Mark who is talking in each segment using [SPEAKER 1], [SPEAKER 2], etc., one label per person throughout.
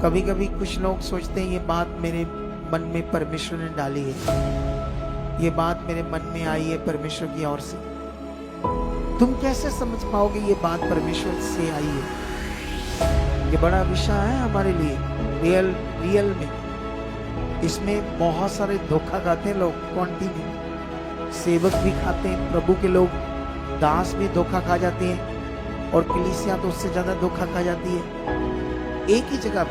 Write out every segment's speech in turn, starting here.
[SPEAKER 1] कभी कभी कुछ लोग सोचते हैं ये बात मेरे मन में परमेश्वर ने डाली है, ये बात मेरे मन में आई है परमेश्वर की ओर से। तुम कैसे समझ पाओगे ये बात परमेश्वर से आई है? ये बड़ा विषय है हमारे लिए रियल में। इसमें बहुत सारे धोखा खाते हैं लोग, कंटिन्यू सेवक भी खाते हैं, प्रभु के लोग दास भी धोखा खा जाते हैं, और कलीसिया तो उससे ज्यादा धोखा खा जाती है। एक ही जगह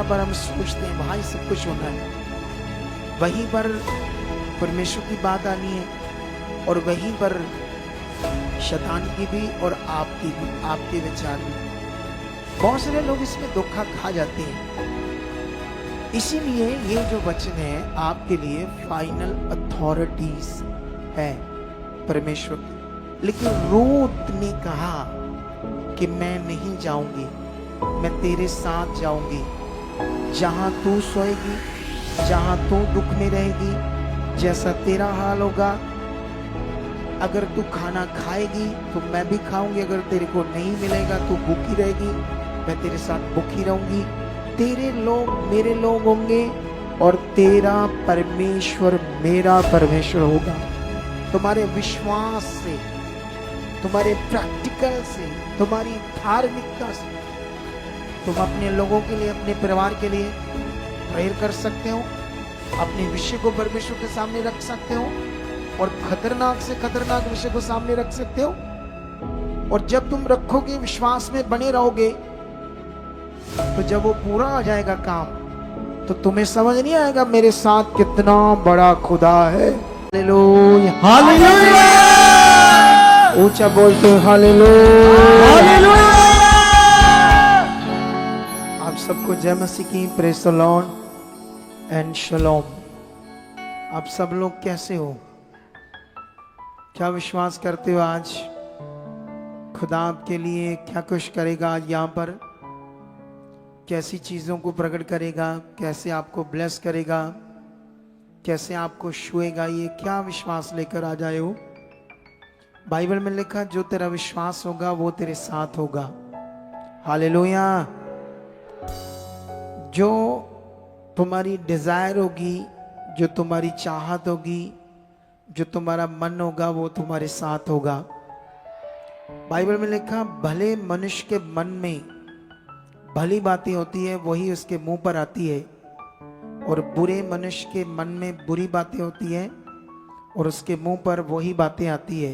[SPEAKER 1] पर हम सोचते हैं वहां सब कुछ होना है, वहीं पर परमेश्वर की बात आनी है, और वहीं पर शैतान की भी और आपकी भी, आपके विचार भी। बहुत सारे लोग इसमें धोखा खा जाते हैं। इसीलिए ये जो वचन है आपके लिए फाइनल अथॉरिटीज है परमेश्वर की। लेकिन रूत ने कहा कि मैं नहीं जाऊंगी, मैं तेरे साथ जाऊंगी। जहां तू सोएगी, जहां तू दुख में रहेगी, जैसा तेरा हाल होगा, अगर तू खाना खाएगी तो मैं भी खाऊंगी, अगर तेरे को नहीं मिलेगा तू भूखी रहेगी, मैं तेरे साथ भूखी रहूंगी। तेरे लोग मेरे लोग होंगे और तेरा परमेश्वर मेरा परमेश्वर होगा। तुम्हारे विश्वास से, तुम्हारे प्रैक्टिकल से, तुम्हारी धार्मिकता से तुम अपने लोगों के लिए, अपने परिवार के लिए प्रेयर कर सकते हो, अपने विषय को परमेश्वर के सामने रख सकते हो, और खतरनाक से खतरनाक विषय को सामने रख सकते हो। और जब तुम रखोगे, विश्वास में बने रहोगे, तो जब वो पूरा आ जाएगा काम, तो तुम्हें समझ नहीं आएगा मेरे साथ कितना बड़ा खुदा है। हालेलुया, हालेलुया, ऊंचा बोलते हो हालेलुया, हालेलुया। आप सबको जय मसीह की, प्रेज़ द लॉर्ड एंड शलोम। आप सब लोग कैसे हो? क्या विश्वास करते हो आज खुदा आपके लिए क्या कुछ करेगा? आज यहाँ पर कैसी चीज़ों को प्रकट करेगा, कैसे आपको ब्लेस करेगा, कैसे आपको छुएगा, ये क्या विश्वास लेकर आ जाए हो? बाइबल में लिखा, जो तेरा विश्वास होगा वो तेरे साथ होगा। हालेलुया। जो तुम्हारी डिजायर होगी, जो तुम्हारी चाहत होगी, जो तुम्हारा मन होगा, वो तुम्हारे साथ होगा। बाइबल में लिखा, भले मनुष्य के मन में भली बातें होती है वही उसके मुंह पर आती है, और बुरे मनुष्य के मन में बुरी बातें होती है और उसके मुंह पर वही बातें आती है।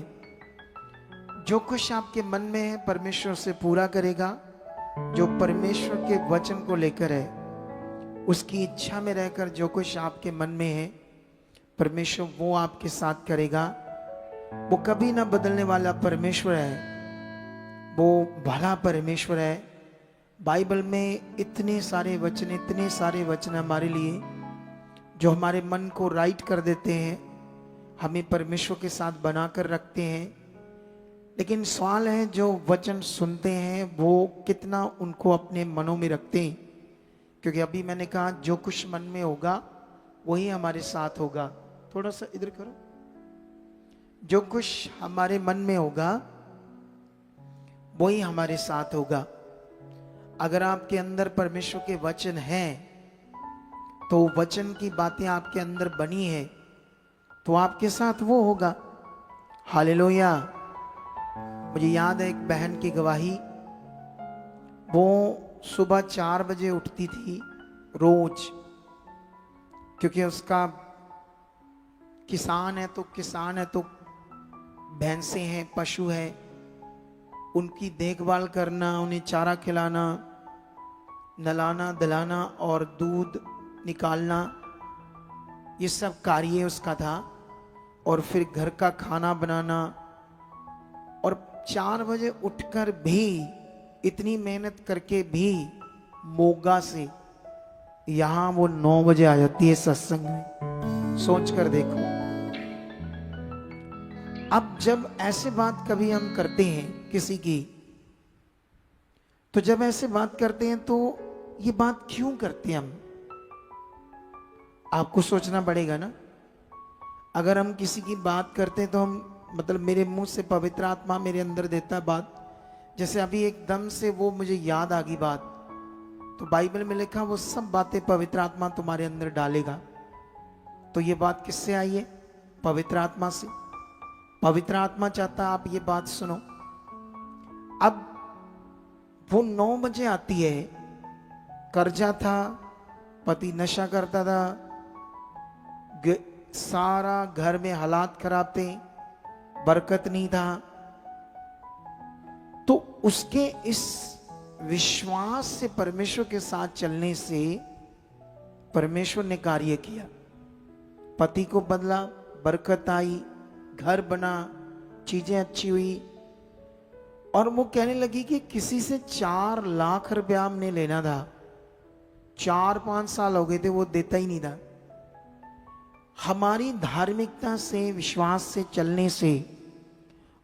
[SPEAKER 1] जो कुछ आपके मन में है परमेश्वर से पूरा करेगा। जो परमेश्वर के वचन को लेकर है, उसकी इच्छा में रहकर जो कुछ आपके मन में है, परमेश्वर वो आपके साथ करेगा। वो कभी ना बदलने वाला परमेश्वर है, वो भला परमेश्वर है। बाइबल में इतने सारे वचन हमारे लिए जो हमारे मन को राइट कर देते हैं, हमें परमेश्वर के साथ बनाकर रखते हैं। लेकिन सवाल है, जो वचन सुनते हैं वो कितना उनको अपने मनों में रखते हैं? क्योंकि अभी मैंने कहा जो कुछ मन में होगा वही हमारे साथ होगा। थोड़ा सा इधर करो। जो कुछ हमारे मन में होगा वही हमारे साथ होगा। अगर आपके अंदर परमेश्वर के वचन हैं, तो वचन की बातें आपके अंदर बनी है, तो आपके साथ वो होगा। हालेलुया। मुझे याद है एक बहन की गवाही, वो सुबह 4 बजे उठती थी रोज, क्योंकि उसका किसान है तो भैंसे हैं, पशु है, उनकी देखभाल करना, उन्हें चारा खिलाना, नलाना धलाना और दूध निकालना, ये सब कार्य उसका था। और फिर घर का खाना बनाना, और 4 बजे उठकर भी, इतनी मेहनत करके भी मोगा से यहां वो 9 बजे आ जाती है सत्संग में। सोच कर देखो। अब जब ऐसे बात कभी हम करते हैं किसी की, तो जब ऐसे बात करते हैं तो ये बात क्यों करते हैं हम? आपको सोचना पड़ेगा ना। अगर हम किसी की बात करते हैं तो हम, मतलब मेरे मुंह से पवित्र आत्मा मेरे अंदर देता है बात, जैसे अभी एकदम से वो मुझे याद आ गई बात, तो बाइबल में लिखा वो सब बातें पवित्र आत्मा तुम्हारे अंदर डालेगा। तो ये बात किससे आई है? पवित्र आत्मा से। पवित्र आत्मा चाहता आप ये बात सुनो। अब वो 9 बजे आती है, कर्जा था, पति नशा करता था, सारा घर में हालात खराब थे, बरकत नहीं था। तो उसके इस विश्वास से परमेश्वर के साथ चलने से परमेश्वर ने कार्य किया। पति को बदला, बरकत आई, घर बना, चीजें अच्छी हुई। और वो कहने लगी कि किसी से 4 लाख रुपया हमने लेना था, 4-5 साल हो गए थे, वो देता ही नहीं था। हमारी धार्मिकता से, विश्वास से चलने से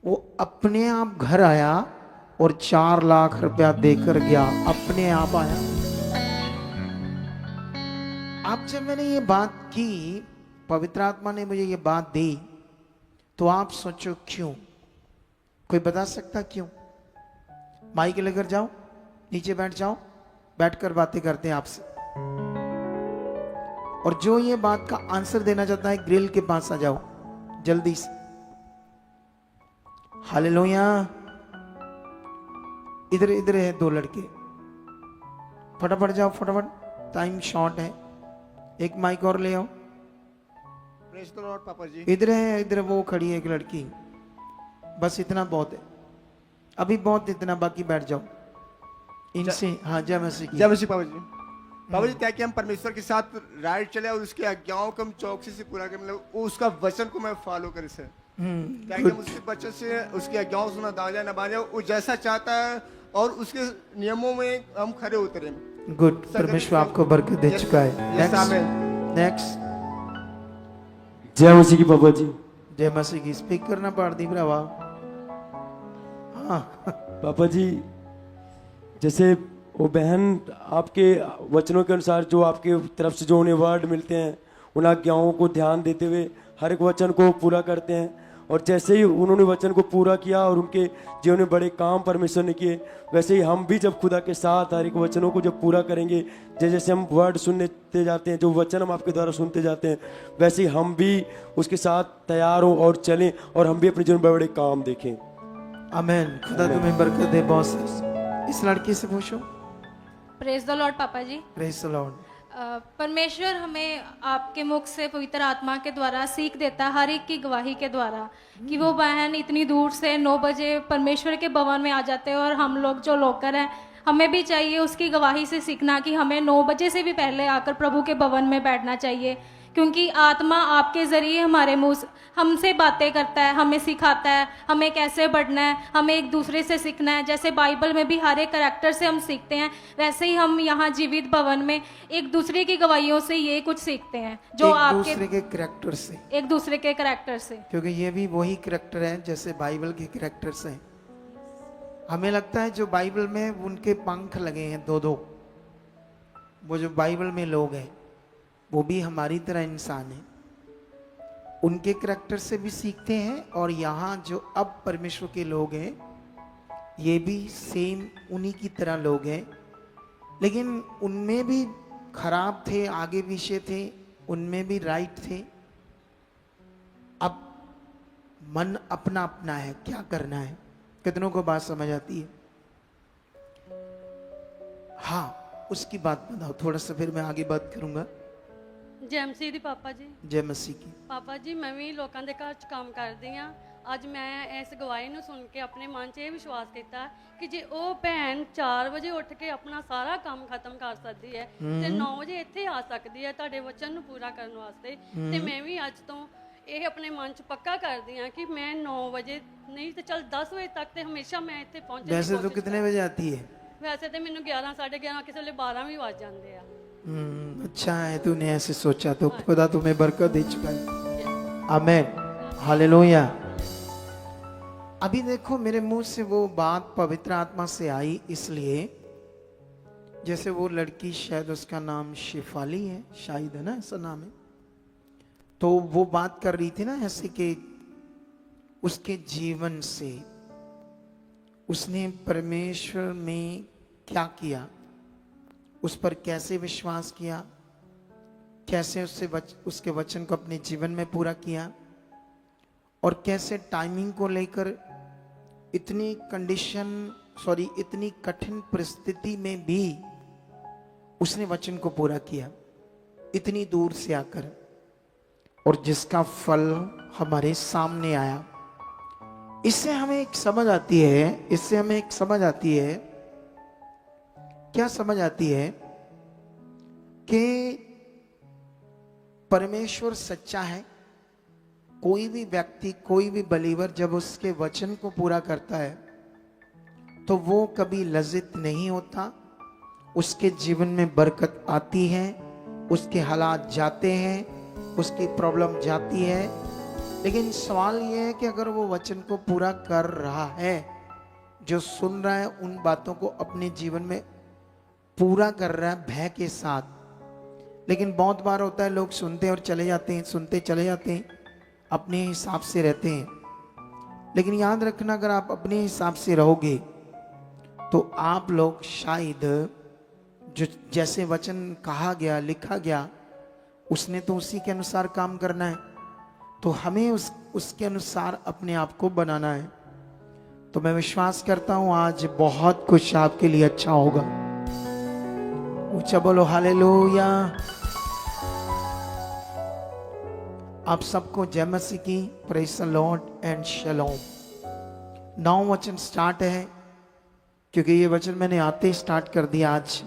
[SPEAKER 1] वो अपने आप घर आया और 4 लाख रुपया देकर गया, अपने आप आया। अब जब मैंने ये बात की, पवित्र आत्मा ने मुझे ये बात दी, तो आप सोचो क्यों? कोई बता सकता क्यों? माइक लेकर जाओ, नीचे बैठ जाओ, बैठकर बातें करते हैं आपसे। और जो ये बात का आंसर देना चाहता है ग्रिल के पास आ जाओ जल्दी से। हालेलुया। इधर इधर है 2 लड़के, फटाफट जाओ, फटाफट, टाइम शॉर्ट है। एक माइक और ले आओ।
[SPEAKER 2] प्रेज़ द लॉर्ड पापा जी।
[SPEAKER 1] इधर है, इधर वो खड़ी है एक लड़की, बस इतना बहुत है, अभी बहुत, इतना बाकी बैठ जाओ इनसे। हाँ, जय मसीह की।
[SPEAKER 2] जय मसीह पापा जी। पापा जी, क्या कि हम परमेश्वर के साथ राइट चले और उसकी आज्ञाओं को हम चौकसी से पूरा करें, मतलब उसका वचन को मैं फॉलो करे सर। क्या कि हम उसके वचन से, उसकी आज्ञाओं सुना, दाजा न बाजा, वो जैसा चाहता है और उसके नियमों में हम खरे उतरे।
[SPEAKER 1] गुड, परमेश्वर आपको बरकत दे चुका है। नेक्स्ट।
[SPEAKER 3] जय मसीह की पापा जी।
[SPEAKER 1] जय मसीह की। स्पीक करना पड़ती भरावा। हाँ
[SPEAKER 3] पापा जी, जैसे वो बहन आपके वचनों के अनुसार जो आपके तरफ से जो उन्हें वर्ड मिलते हैं, उन आज्ञाओं को ध्यान देते हुए हर एक वचन को पूरा करते हैं। और जैसे ही उन्होंने वचन को पूरा किया और उनके जीवन में बड़े काम परमेश्वर ने किए, वैसे ही हम भी जब खुदा के साथ हर एक वचनों को जब पूरा करेंगे, जैसे हम वर्ड सुनते जाते हैं, जो वचन हम आपके द्वारा सुनते जाते हैं, वैसे ही हम भी उसके साथ तैयार हों और चलें और हम भी अपने जीवन में बड़े काम देखें।
[SPEAKER 1] आमीन। खुदा तुम्हें बरकत दे बॉस। इस लड़की से पूछो।
[SPEAKER 4] प्रेज द लॉर्ड पापा जी।
[SPEAKER 1] Praise the Lord.
[SPEAKER 4] परमेश्वर हमें आपके मुख से पवित्र आत्मा के द्वारा सीख देता है, हर एक की गवाही के द्वारा, कि वो बहन इतनी दूर से 9 बजे परमेश्वर के भवन में आ जाते हैं। और हम लोग जो लोकर हैं, हमें भी चाहिए उसकी गवाही से सीखना कि हमें 9 बजे से भी पहले आकर प्रभु के भवन में बैठना चाहिए, क्योंकि आत्मा आपके ज़रिए हमारे मुंह हमसे बातें करता है, हमें सिखाता है हमें कैसे बढ़ना है, हमें एक दूसरे से सीखना है। जैसे बाइबल में भी हर एक करैक्टर से हम सीखते हैं, वैसे ही हम यहाँ जीवित भवन में एक दूसरे की गवाहियों से ये कुछ सीखते हैं, जो आपके
[SPEAKER 1] दूसरे के करैक्टर से,
[SPEAKER 4] एक दूसरे के करैक्टर से,
[SPEAKER 1] क्योंकि ये भी वही करैक्टर है जैसे बाइबल के करैक्टर्स हैं। हमें लगता है जो बाइबल में उनके पंख लगे हैं 2-2, वो जो बाइबल में लोग हैं वो भी हमारी तरह इंसान है, उनके करैक्टर से भी सीखते हैं। और यहाँ जो अब परमेश्वर के लोग हैं ये भी सेम उन्हीं की तरह लोग हैं, लेकिन उनमें भी खराब थे, आगे पीछे थे, उनमें भी राइट थे। अब मन अपना अपना है, क्या करना है। कितनों को बात समझ आती है? हाँ, उसकी बात बताओ थोड़ा सा, फिर मैं आगे बात करूंगा।
[SPEAKER 5] जय मसीह दी पापा जी।
[SPEAKER 1] जय मसीह की।
[SPEAKER 5] पापा जी, मैं भी ਲੋਕਾਂ ਦੇ ਘਰ 'ਚ ਕੰਮ ਕਰਦੀ ਆ। ਅੱਜ ਮੈਂ ਇਸ ਗਵਾਹੀ ਨੂੰ ਸੁਣ ਕੇ ਆਪਣੇ ਮਨ 'ਚ ਇਹ ਵਿਸ਼ਵਾਸ ਕੀਤਾ ਕਿ ਜੇ ਉਹ ਭੈਣ 4 ਵਜੇ ਉੱਠ ਕੇ ਆਪਣਾ ਸਾਰਾ ਕੰਮ ਖਤਮ ਕਰ ਸਕਦੀ ਹੈ ਤੇ 9 ਵਜੇ ਇੱਥੇ ਆ ਸਕਦੀ ਹੈ ਤੁਹਾਡੇ ਵਚਨ ਨੂੰ ਪੂਰਾ ਕਰਨ ਵਾਸਤੇ, ਤੇ ਮੈਂ ਵੀ ਅੱਜ ਤੋਂ ਇਹ ਆਪਣੇ ਮਨ 'ਚ ਪੱਕਾ ਕਰਦੀ ਆ ਕਿ मैं 9 ਵਜੇ नहीं तो चल 10 ਵਜੇ ਤੱਕ ਤੇ ਹਮੇਸ਼ਾ ਮੈਂ ਇੱਥੇ ਪਹੁੰਚਣ ਦੀ
[SPEAKER 1] वैसे तो
[SPEAKER 5] कोशिश
[SPEAKER 1] कितने बजे आती है?
[SPEAKER 5] ਵੈਸੇ ਤੇ ਮੈਨੂੰ 11 11:30 ਕਿਸੇ ਵੇਲੇ 12 ਵੀ ਵੱਜ ਜਾਂਦੇ ਆ।
[SPEAKER 1] अच्छा है तूने ऐसे सोचा, तो खुदा तुम्हें बरकत दे चुका है। आमीन, हालेलुया। अभी देखो मेरे मुंह से वो बात पवित्र आत्मा से आई, इसलिए जैसे वो लड़की, शायद उसका नाम शिफाली है, शायद है ना, ऐसा नाम है, तो वो बात कर रही थी ना ऐसे कि उसके जीवन से उसने परमेश्वर में क्या किया, उस पर कैसे विश्वास किया, कैसे उसके वचन को अपने जीवन में पूरा किया, और कैसे टाइमिंग को लेकर इतनी इतनी कठिन परिस्थिति में भी उसने वचन को पूरा किया, इतनी दूर से आकर, और जिसका फल हमारे सामने आया। इससे हमें एक समझ आती है, क्या समझ आती है कि परमेश्वर सच्चा है। कोई भी व्यक्ति, कोई भी बलीवर जब उसके वचन को पूरा करता है तो वो कभी लज्जित नहीं होता, उसके जीवन में बरकत आती है, उसके हालात जाते हैं, उसकी प्रॉब्लम जाती है। लेकिन सवाल ये है कि अगर वो वचन को पूरा कर रहा है, जो सुन रहा है उन बातों को अपने जीवन में पूरा कर रहा है भय के साथ। लेकिन बहुत बार होता है लोग सुनते और चले जाते हैं, सुनते चले जाते हैं, अपने हिसाब से रहते हैं। लेकिन याद रखना, अगर आप अपने हिसाब से रहोगे तो आप लोग शायद जो जैसे वचन कहा गया, लिखा गया, उसने तो उसी के अनुसार काम करना है, तो हमें उसके अनुसार अपने आप को बनाना है। तो मैं विश्वास करता हूं आज बहुत कुछ आपके लिए अच्छा होगा। ऊंचा बोलो हालेलुया। आप सबको जय मसीह की, प्रेज द लॉर्ड एंड शलोम। 9 वचन स्टार्ट है, क्योंकि ये वचन मैंने आते ही स्टार्ट कर दिया आज,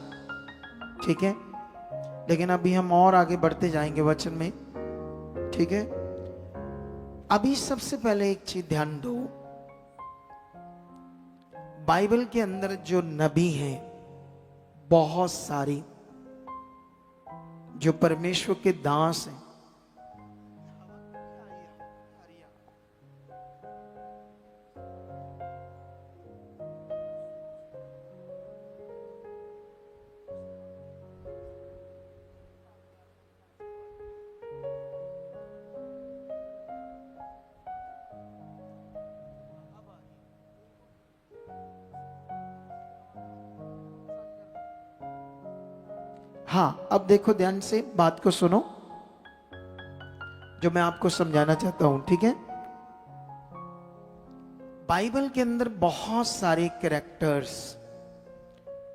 [SPEAKER 1] ठीक है। लेकिन अभी हम और आगे बढ़ते जाएंगे वचन में, ठीक है। अभी सबसे पहले एक चीज ध्यान दो, बाइबल के अंदर जो नबी हैं बहुत सारी, जो परमेश्वर के दास हैं, हाँ, अब देखो ध्यान से, बात को सुनो जो मैं आपको समझाना चाहता हूं, ठीक है। बाइबल के अंदर बहुत सारे कैरेक्टर्स,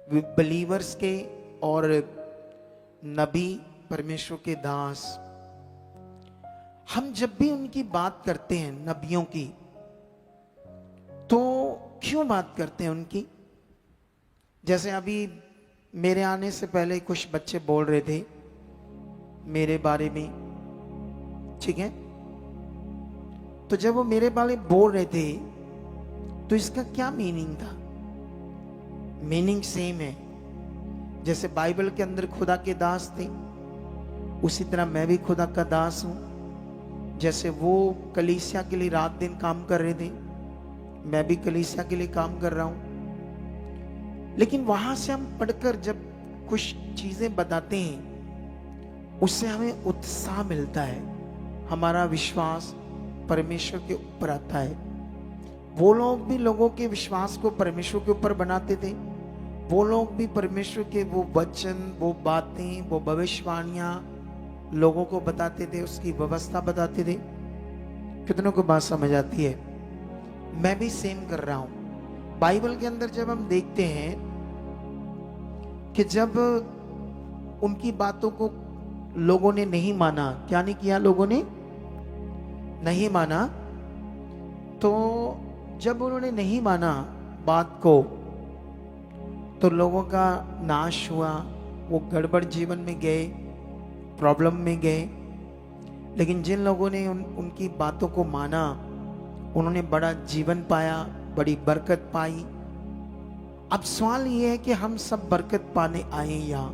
[SPEAKER 1] बिलीवर्स के और नबी, परमेश्वर के दास, हम जब भी उनकी बात करते हैं नबियों की, तो क्यों बात करते हैं उनकी? जैसे अभी मेरे आने से पहले कुछ बच्चे बोल रहे थे मेरे बारे में, ठीक है। तो जब वो मेरे बारे में बोल रहे थे तो इसका क्या मीनिंग था? मीनिंग सेम है। जैसे बाइबल के अंदर खुदा के दास थे, उसी तरह मैं भी खुदा का दास हूं। जैसे वो कलीसिया के लिए रात दिन काम कर रहे थे, मैं भी कलीसिया के लिए काम कर रहा हूं। लेकिन वहां से हम पढ़कर जब कुछ चीजें बताते हैं, उससे हमें उत्साह मिलता है, हमारा विश्वास परमेश्वर के ऊपर आता है। वो लोग भी लोगों के विश्वास को परमेश्वर के ऊपर बनाते थे, वो लोग भी परमेश्वर के वो वचन, वो बातें, वो भविष्यवाणियां लोगों को बताते थे, उसकी व्यवस्था बताते थे। कितनों को बात समझ आती है? मैं भी सेम कर रहा हूं। बाइबल के अंदर जब हम देखते हैं कि जब उनकी बातों को लोगों ने नहीं माना, क्या नहीं किया, लोगों ने नहीं माना, तो जब उन्होंने नहीं माना बात को, तो लोगों का नाश हुआ, वो गड़बड़ जीवन में गए, प्रॉब्लम में गए। लेकिन जिन लोगों ने उनकी बातों को माना, उन्होंने बड़ा जीवन पाया, बड़ी बरकत पाई। अब सवाल ये है कि हम सब बरकत पाने आए यहाँ,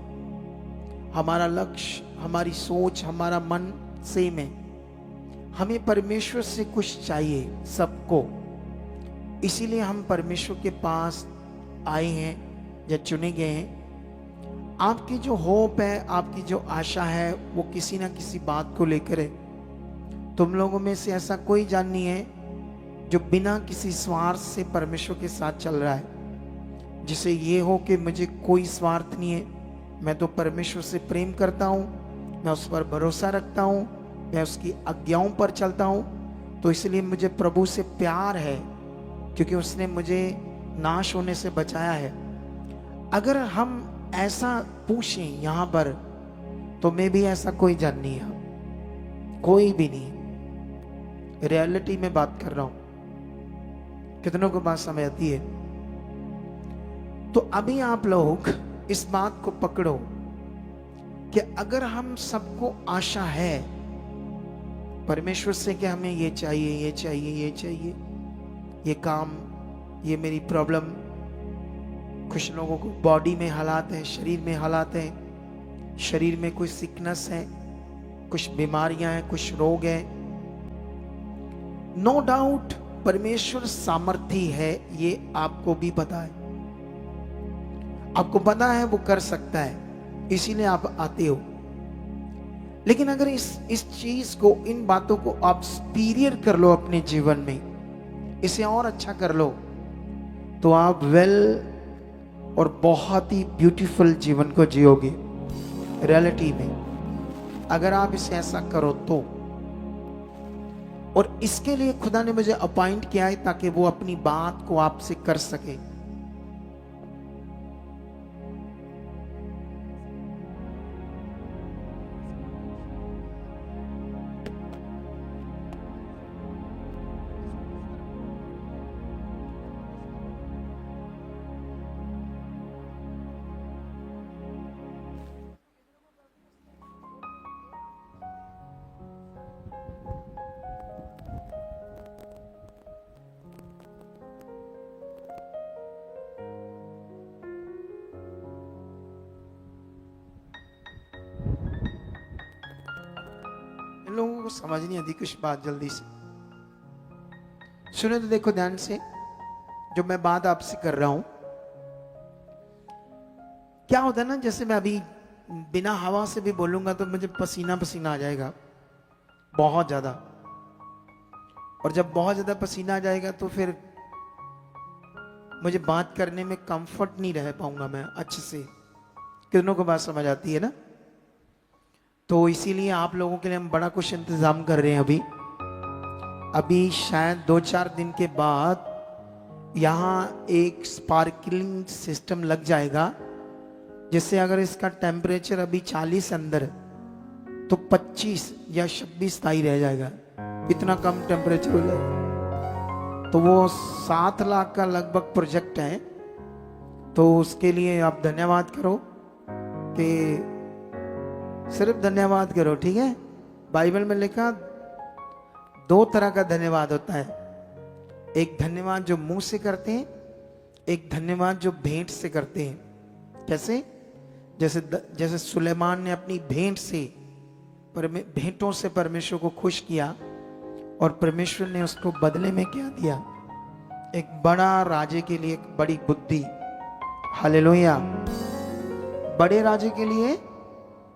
[SPEAKER 1] हमारा लक्ष्य, हमारी सोच, हमारा मन सेम है। हमें परमेश्वर से कुछ चाहिए सबको, इसीलिए हम परमेश्वर के पास आए हैं या चुने गए हैं। आपकी जो होप है, आपकी जो आशा है, वो किसी ना किसी बात को लेकर है। तुम लोगों में से ऐसा कोई जान नहीं है जो बिना किसी स्वार्थ से परमेश्वर के साथ चल रहा है, जिसे ये हो कि मुझे कोई स्वार्थ नहीं है, मैं तो परमेश्वर से प्रेम करता हूँ, मैं उस पर भरोसा रखता हूँ, मैं उसकी आज्ञाओं पर चलता हूँ, तो इसलिए मुझे प्रभु से प्यार है, क्योंकि उसने मुझे नाश होने से बचाया है। अगर हम ऐसा पूछें यहाँ पर, तो मैं भी ऐसा कोई जन नहीं है, कोई भी नहीं। रियलिटी में बात कर रहा हूं, कितनों को बात समझ आती है? तो अभी आप लोग इस बात को पकड़ो कि अगर हम सबको आशा है परमेश्वर से कि हमें ये चाहिए, ये चाहिए, ये चाहिए, ये काम, ये मेरी प्रॉब्लम, कुछ लोगों को बॉडी में हालात है, शरीर में हालात है, शरीर में कोई सिकनेस है, कुछ बीमारियां हैं, कुछ रोग हैं। नो डाउट परमेश्वर सामर्थी है, ये आपको भी पता है, आपको पता है वो कर सकता है, इसीलिए आप आते हो। लेकिन अगर इस चीज को, इन बातों को आप सुपीरियर कर लो अपने जीवन में, इसे और अच्छा कर लो, तो आप वेल और बहुत ही ब्यूटीफुल जीवन को जियोगे रियलिटी में, अगर आप इसे ऐसा करो तो। और इसके लिए खुदा ने मुझे अपॉइंट किया है ताकि वो अपनी बात को आपसे कर सके। लोगों को समझ नहीं आती कुछ बात जल्दी से सुनो। तो देखो ध्यान से, जो मैं बात आपसे कर रहा हूं, क्या होता है ना, जैसे मैं अभी बिना हवा से भी बोलूंगा तो मुझे पसीना पसीना आ जाएगा बहुत ज्यादा, और जब बहुत ज्यादा पसीना आ जाएगा तो फिर मुझे बात करने में कंफर्ट नहीं रह पाऊंगा मैं अच्छे से। कितनों को बात समझ आती है ना? तो इसीलिए आप लोगों के लिए हम बड़ा कुछ इंतजाम कर रहे हैं। अभी शायद 2-4 दिन के बाद यहाँ एक स्पार्कलिंग सिस्टम लग जाएगा, जिससे अगर इसका टेम्परेचर अभी 40 अंदर, तो 25 या 26 ताई रह जाएगा, इतना कम टेम्परेचर हो जाएगा। तो वो 7 लाख का लगभग प्रोजेक्ट है। तो उसके लिए आप धन्यवाद करो, कि सिर्फ धन्यवाद करो, ठीक है? बाइबल में लिखा 2 तरह का धन्यवाद होता है, एक धन्यवाद जो मुंह से करते हैं, एक धन्यवाद जो भेंट से करते हैं। कैसे? जैसे सुलेमान ने अपनी भेंटों से परमेश्वर को खुश किया, और परमेश्वर ने उसको बदले में क्या दिया? एक बड़ा राजे के लिए एक बड़ी बुद्धि। हालेलुया! बड़े राजे के लिए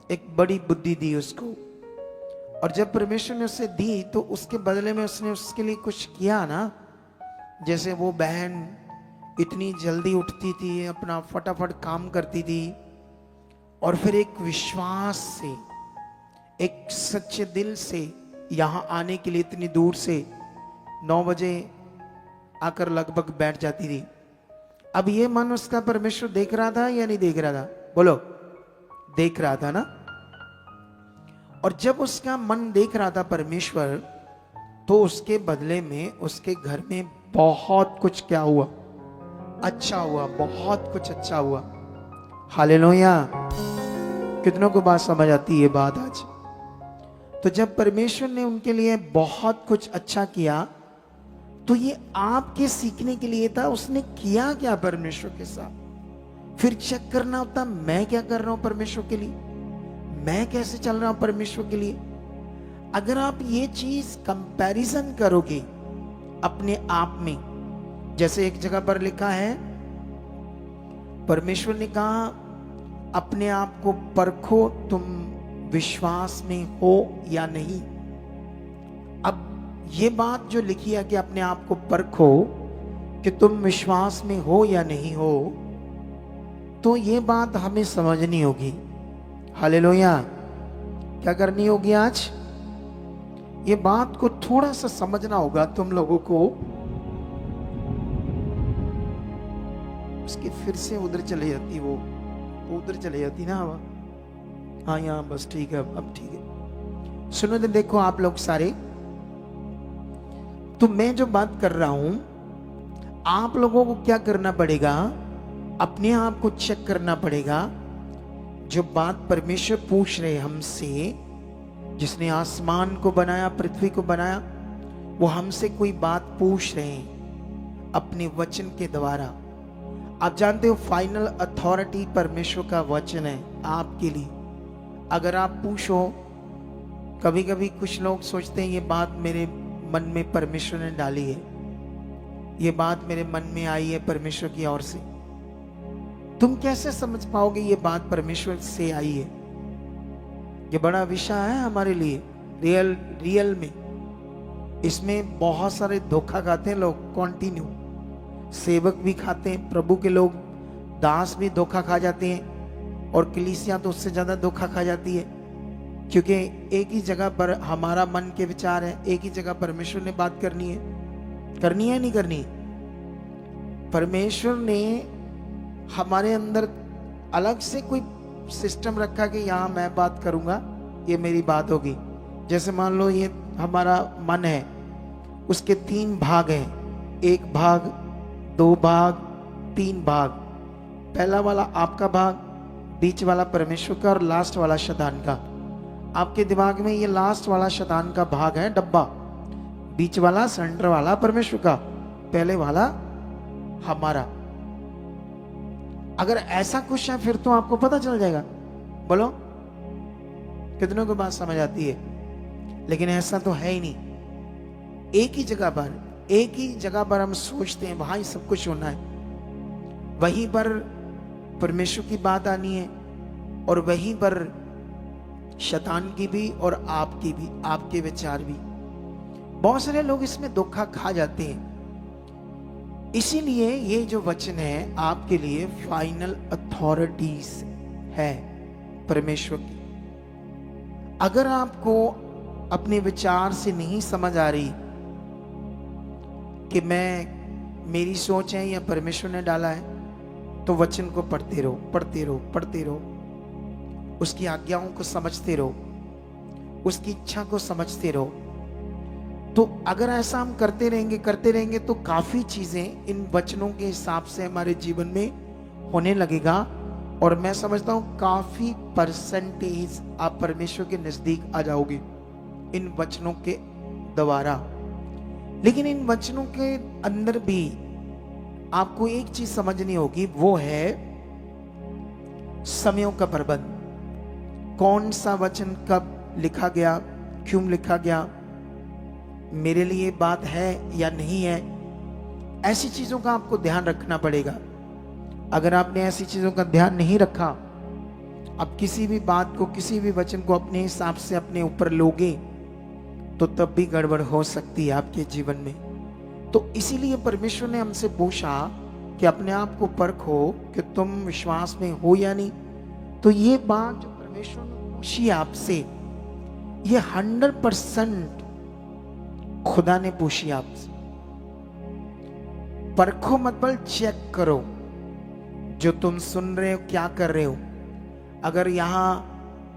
[SPEAKER 1] एक बड़ी बुद्धि दी उसको। और जब परमेश्वर ने उसे दी, तो उसके बदले में उसने उसके लिए कुछ किया ना। जैसे वो बहन इतनी जल्दी उठती थी, अपना फटाफट काम करती थी, और फिर एक विश्वास से, एक सच्चे दिल से यहाँ आने के लिए इतनी दूर से 9 बजे आकर लगभग बैठ जाती थी। अब ये मन उसका परमेश्वर देख रहा था या नहीं देख रहा था? बोलो, देख रहा था ना। और जब उसका मन देख रहा था परमेश्वर, तो उसके बदले में उसके घर में बहुत कुछ क्या हुआ? अच्छा हुआ, बहुत कुछ अच्छा हुआ। हालेलुया! कितनों को बात समझ आती है बात आज? तो जब परमेश्वर ने उनके लिए बहुत कुछ अच्छा किया, तो ये आपके सीखने के लिए था। उसने किया क्या परमेश्वर के साथ? फिर चेक करना होता, मैं क्या कर रहा हूं परमेश्वर के लिए, मैं कैसे चल रहा हूं परमेश्वर के लिए। अगर आप ये चीज कंपैरिजन करोगे अपने आप में, जैसे एक जगह पर लिखा है, परमेश्वर ने कहा अपने आप को परखो, तुम विश्वास में हो या नहीं। अब ये बात जो लिखी है कि अपने आप को परखो कि तुम विश्वास में हो या नहीं हो, तो ये बात हमें समझनी होगी। हालेलुया। क्या करनी होगी आज? ये बात को थोड़ा सा समझना होगा तुम लोगों को। उसकी फिर से उधर चले जाती, वो उधर चले जाती ना हवा। हाँ यहाँ बस ठीक है, अब ठीक है। सुनो तो देखो आप लोग सारे, तो मैं जो बात कर रहा हूं, आप लोगों को क्या करना पड़ेगा? अपने आप को चेक करना पड़ेगा। जो बात परमेश्वर पूछ रहे हमसे, जिसने आसमान को बनाया, पृथ्वी को बनाया, वो हमसे कोई बात पूछ रहे हैं अपने वचन के द्वारा। आप जानते हो फाइनल अथॉरिटी परमेश्वर का वचन है आपके लिए। अगर आप पूछो, कभी कभी कुछ लोग सोचते हैं ये बात मेरे मन में परमेश्वर ने डाली है, ये बात मेरे मन में आई है परमेश्वर की ओर से। तुम कैसे समझ पाओगे ये बात परमेश्वर से आई है? ये बड़ा विषय है हमारे लिए। रियल में इसमें बहुत सारे धोखा खाते हैं लोग कंटिन्यू। सेवक भी खाते हैं, प्रभु के लोग, दास भी धोखा खा जाते हैं, और कलीसिया तो उससे ज्यादा धोखा खा जाती है। क्योंकि एक ही जगह पर हमारा मन के विचार है, एक ही जगह परमेश्वर ने बात करनी है नहीं करनी? परमेश्वर ने हमारे अंदर अलग से कोई सिस्टम रखा कि यहाँ मैं बात करूंगा, ये मेरी बात होगी। जैसे मान लो ये हमारा मन है, उसके 3 भाग हैं, 1 भाग, 2 भाग, 3 भाग। पहला वाला आपका भाग, बीच वाला परमेश्वर का, और लास्ट वाला शैतान का। आपके दिमाग में ये लास्ट वाला शैतान का भाग है डब्बा, बीच वाला सेंटर वाला परमेश्वर का, पहले वाला हमारा। अगर ऐसा कुछ है फिर तो आपको पता चल जाएगा। बोलो कितनों को बात समझ आती है? लेकिन ऐसा तो है ही नहीं। एक ही जगह पर हम सोचते हैं वहां ही सब कुछ होना है, वहीं पर परमेश्वर की बात आनी है, और वहीं पर शैतान की भी और आपकी भी, आपके विचार भी। बहुत सारे लोग इसमें धोखा खा जाते हैं। इसीलिए ये जो वचन है आपके लिए फाइनल अथॉरिटीज है परमेश्वर की। अगर आपको अपने विचार से नहीं समझ आ रही कि मेरी सोच है या परमेश्वर ने डाला है, तो वचन को पढ़ते रहो, उसकी आज्ञाओं को समझते रहो, उसकी इच्छा को समझते रहो। तो अगर ऐसा हम करते रहेंगे तो काफी चीजें इन वचनों के हिसाब से हमारे जीवन में होने लगेगा, और मैं समझता हूं काफी परसेंटेज आप परमेश्वर के नजदीक आ जाओगे इन वचनों के द्वारा। लेकिन इन वचनों के अंदर भी आपको एक चीज समझनी होगी, वो है समयों का प्रबंध। कौन सा वचन कब लिखा गया, क्यों लिखा गया, मेरे लिए बात है या नहीं है, ऐसी चीजों का आपको ध्यान रखना पड़ेगा। अगर आपने ऐसी चीजों का ध्यान नहीं रखा, आप किसी भी बात को, किसी भी वचन को अपने हिसाब से अपने ऊपर लोगे, तो तब भी गड़बड़ हो सकती है आपके जीवन में। तो इसीलिए परमेश्वर ने हमसे पूछा कि अपने आप को परखो कि तुम विश्वास में हो या नहीं। तो ये बात जो परमेश्वर ने पूछी आपसे, ये 100% खुदा ने पूछी आपसे। परखो मतलब चेक करो जो तुम सुन रहे हो, क्या कर रहे हो। अगर यहां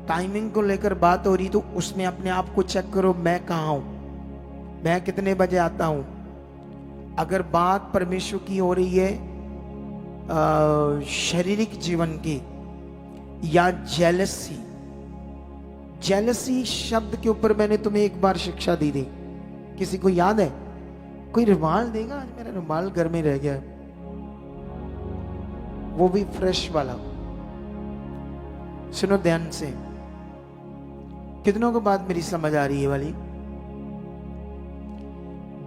[SPEAKER 1] टाइमिंग को लेकर बात हो रही तो उसमें अपने आप को चेक करो, मैं कहां हूं, मैं कितने बजे आता हूं। अगर बात परमेश्वर की हो रही है शारीरिक जीवन की या जेलसी शब्द के ऊपर मैंने तुम्हें एक बार शिक्षा दी थी, किसी को याद है? कोई रुमाल देगा? आज मेरा रुमाल घर में रह गया है, वो भी फ्रेश वाला। सुनो ध्यान से, कितनों को बात मेरी समझ आ रही है वाली?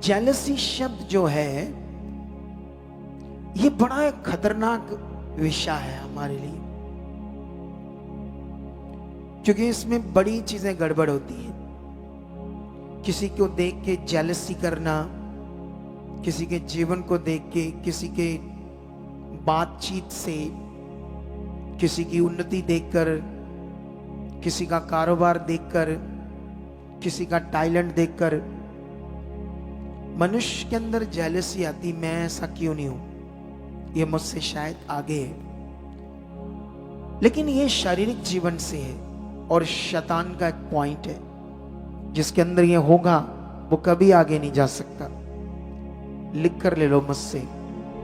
[SPEAKER 1] जेलसी शब्द जो है, ये बड़ा एक खतरनाक विषय है हमारे लिए, क्योंकि इसमें बड़ी चीजें गड़बड़ होती हैं। किसी को देख के जेलसी करना, किसी के जीवन को देख के, किसी के बातचीत से किसी की उन्नति देखकर, किसी का कारोबार देखकर, किसी का टैलेंट देखकर मनुष्य के अंदर जेलसी आती, मैं ऐसा क्यों नहीं हूं, ये मुझसे शायद आगे है। लेकिन ये शारीरिक जीवन से है और शैतान का एक पॉइंट है जिसके अंदर ये होगा, वो कभी आगे नहीं जा सकता। लिख कर ले लो मुझसे,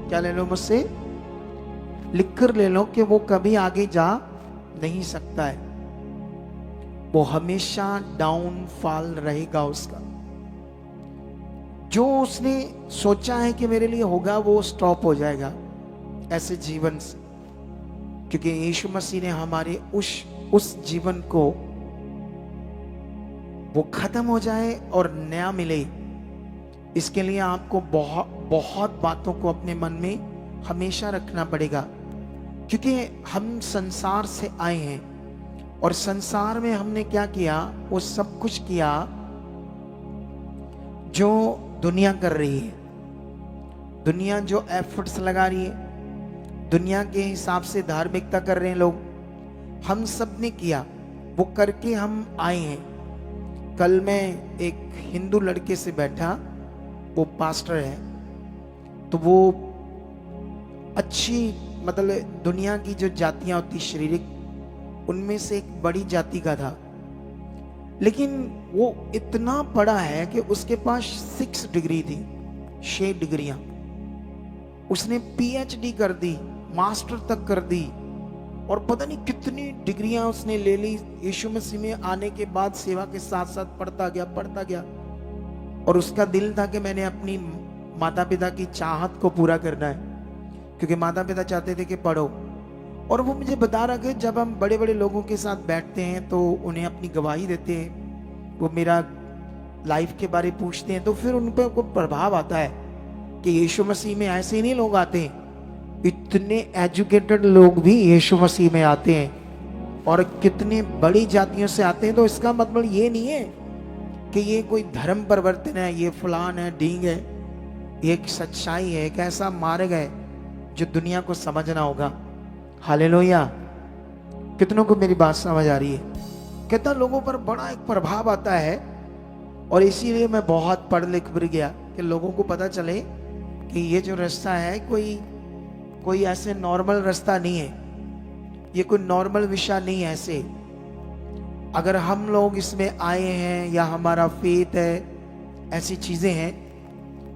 [SPEAKER 1] क्या ले लो मुझसे, लिख कर ले लो कि वो कभी आगे जा नहीं सकता है, वो हमेशा डाउनफॉल रहेगा उसका। जो उसने सोचा है कि मेरे लिए होगा वो स्टॉप हो जाएगा ऐसे जीवन से, क्योंकि यीशु मसीह ने हमारे उस जीवन को वो खत्म हो जाए और नया मिले, इसके लिए आपको बहुत बातों को अपने मन में हमेशा रखना पड़ेगा। क्योंकि हम संसार से आए हैं और संसार में हमने क्या किया, वो सब कुछ किया जो दुनिया कर रही है। दुनिया जो एफर्ट्स लगा रही है, दुनिया के हिसाब से धार्मिकता कर रहे हैं लोग, हम सब ने किया, वो करके हम आए हैं। कल मैं एक हिंदू लड़के से बैठा, वो पास्टर है, तो वो अच्छी मतलब दुनिया की जो जातियां होती शारीरिक, उनमें से एक बड़ी जाति का था, लेकिन वो इतना पढ़ा है कि उसके पास 6 डिग्री थी, 6 डिग्रियां। उसने पीएचडी कर दी, मास्टर तक कर दी, और पता नहीं कितनी डिग्रियां उसने ले ली। यीशु मसीह में आने के बाद सेवा के साथ साथ पढ़ता गया। और उसका दिल था कि मैंने अपनी माता पिता की चाहत को पूरा करना है, क्योंकि माता पिता चाहते थे कि पढ़ो। और वो मुझे बता रहा कि जब हम बड़े बड़े लोगों के साथ बैठते हैं तो उन्हें अपनी गवाही देते हैं, वो मेरा लाइफ के बारे पूछते हैं, तो फिर उन पर कोई प्रभाव आता है कि यीशु मसीह में ऐसे ही नहीं लोग आते हैं, इतने एजुकेटेड लोग भी यीशु मसीह में आते हैं और कितने बड़ी जातियों से आते हैं। तो इसका मतलब ये नहीं है कि ये कोई धर्म परिवर्तन है, ये फलान है, ढींग है, ये एक सच्चाई है, एक ऐसा मार्ग है जो दुनिया को समझना होगा। हालेलुया। कितनों को मेरी बात समझ आ रही है? कहता लोगों पर बड़ा एक प्रभाव आता है, और इसीलिए मैं बहुत पढ़ लिख भी गया कि लोगों को पता चले कि ये जो रास्ता है कोई ऐसे नॉर्मल रास्ता नहीं है, ये कोई नॉर्मल विषय नहीं है। ऐसे अगर हम लोग इसमें आए हैं या हमारा फेथ है, ऐसी चीजें हैं,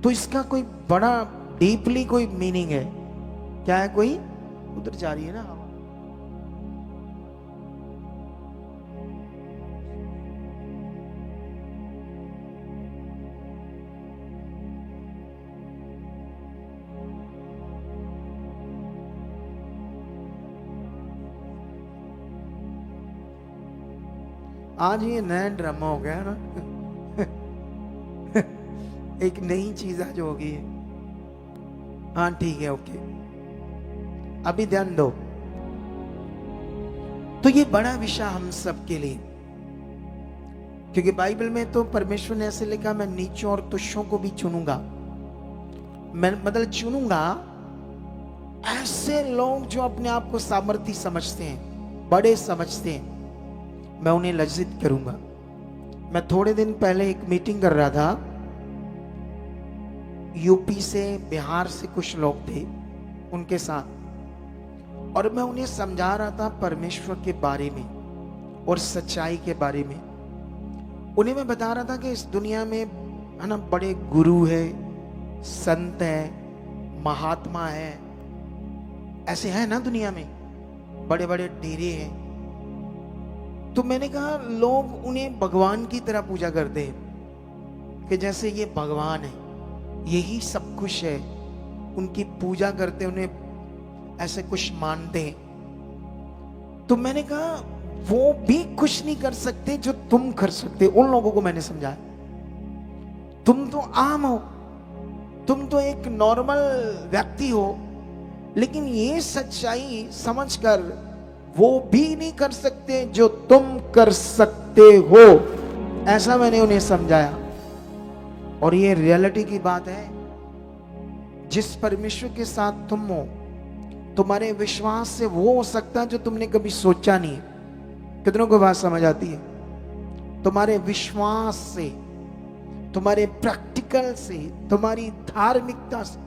[SPEAKER 1] तो इसका कोई बड़ा डीपली कोई मीनिंग है। क्या है? कोई उधर जा रही है ना हवा। आज ये नया ड्रामा हो गया ना एक नई चीज आज हो गई है। हाँ ठीक है, ओके, अभी ध्यान दो। तो ये बड़ा विषय हम सब के लिए, क्योंकि बाइबल में तो परमेश्वर ने ऐसे लिखा, मैं नीचों और तुच्छों को भी चुनूंगा। मैं मतलब चुनूंगा ऐसे लोग जो अपने आप को सामर्थी समझते हैं, बड़े समझते हैं, मैं उन्हें लज्जित करूंगा। मैं थोड़े दिन पहले एक मीटिंग कर रहा था, यूपी से, बिहार से कुछ लोग थे उनके साथ, और मैं उन्हें समझा रहा था परमेश्वर के बारे में और सच्चाई के बारे में। उन्हें मैं बता रहा था कि इस दुनिया में है ना, बड़े गुरु है, संत है, महात्मा है, ऐसे है ना दुनिया में, बड़े बड़े डेरे हैं। तो मैंने कहा लोग उन्हें भगवान की तरह पूजा करते हैं कि जैसे ये भगवान है, यही सब कुछ है, उनकी पूजा करते, उन्हें ऐसे कुछ मानते हैं। तो मैंने कहा वो भी कुछ नहीं कर सकते जो तुम कर सकते। उन लोगों को मैंने समझाया, तुम तो आम हो, तुम तो एक नॉर्मल व्यक्ति हो, लेकिन ये सच्चाई समझकर वो भी नहीं कर सकते जो तुम कर सकते हो, ऐसा मैंने उन्हें समझाया। और ये रियलिटी की बात है, जिस परमेश्वर के साथ तुम हो तुम्हारे विश्वास से वो हो सकता है जो तुमने कभी सोचा नहीं है। कितनों को बात समझ आती है? तुम्हारे विश्वास से, तुम्हारे प्रैक्टिकल से, तुम्हारी धार्मिकता से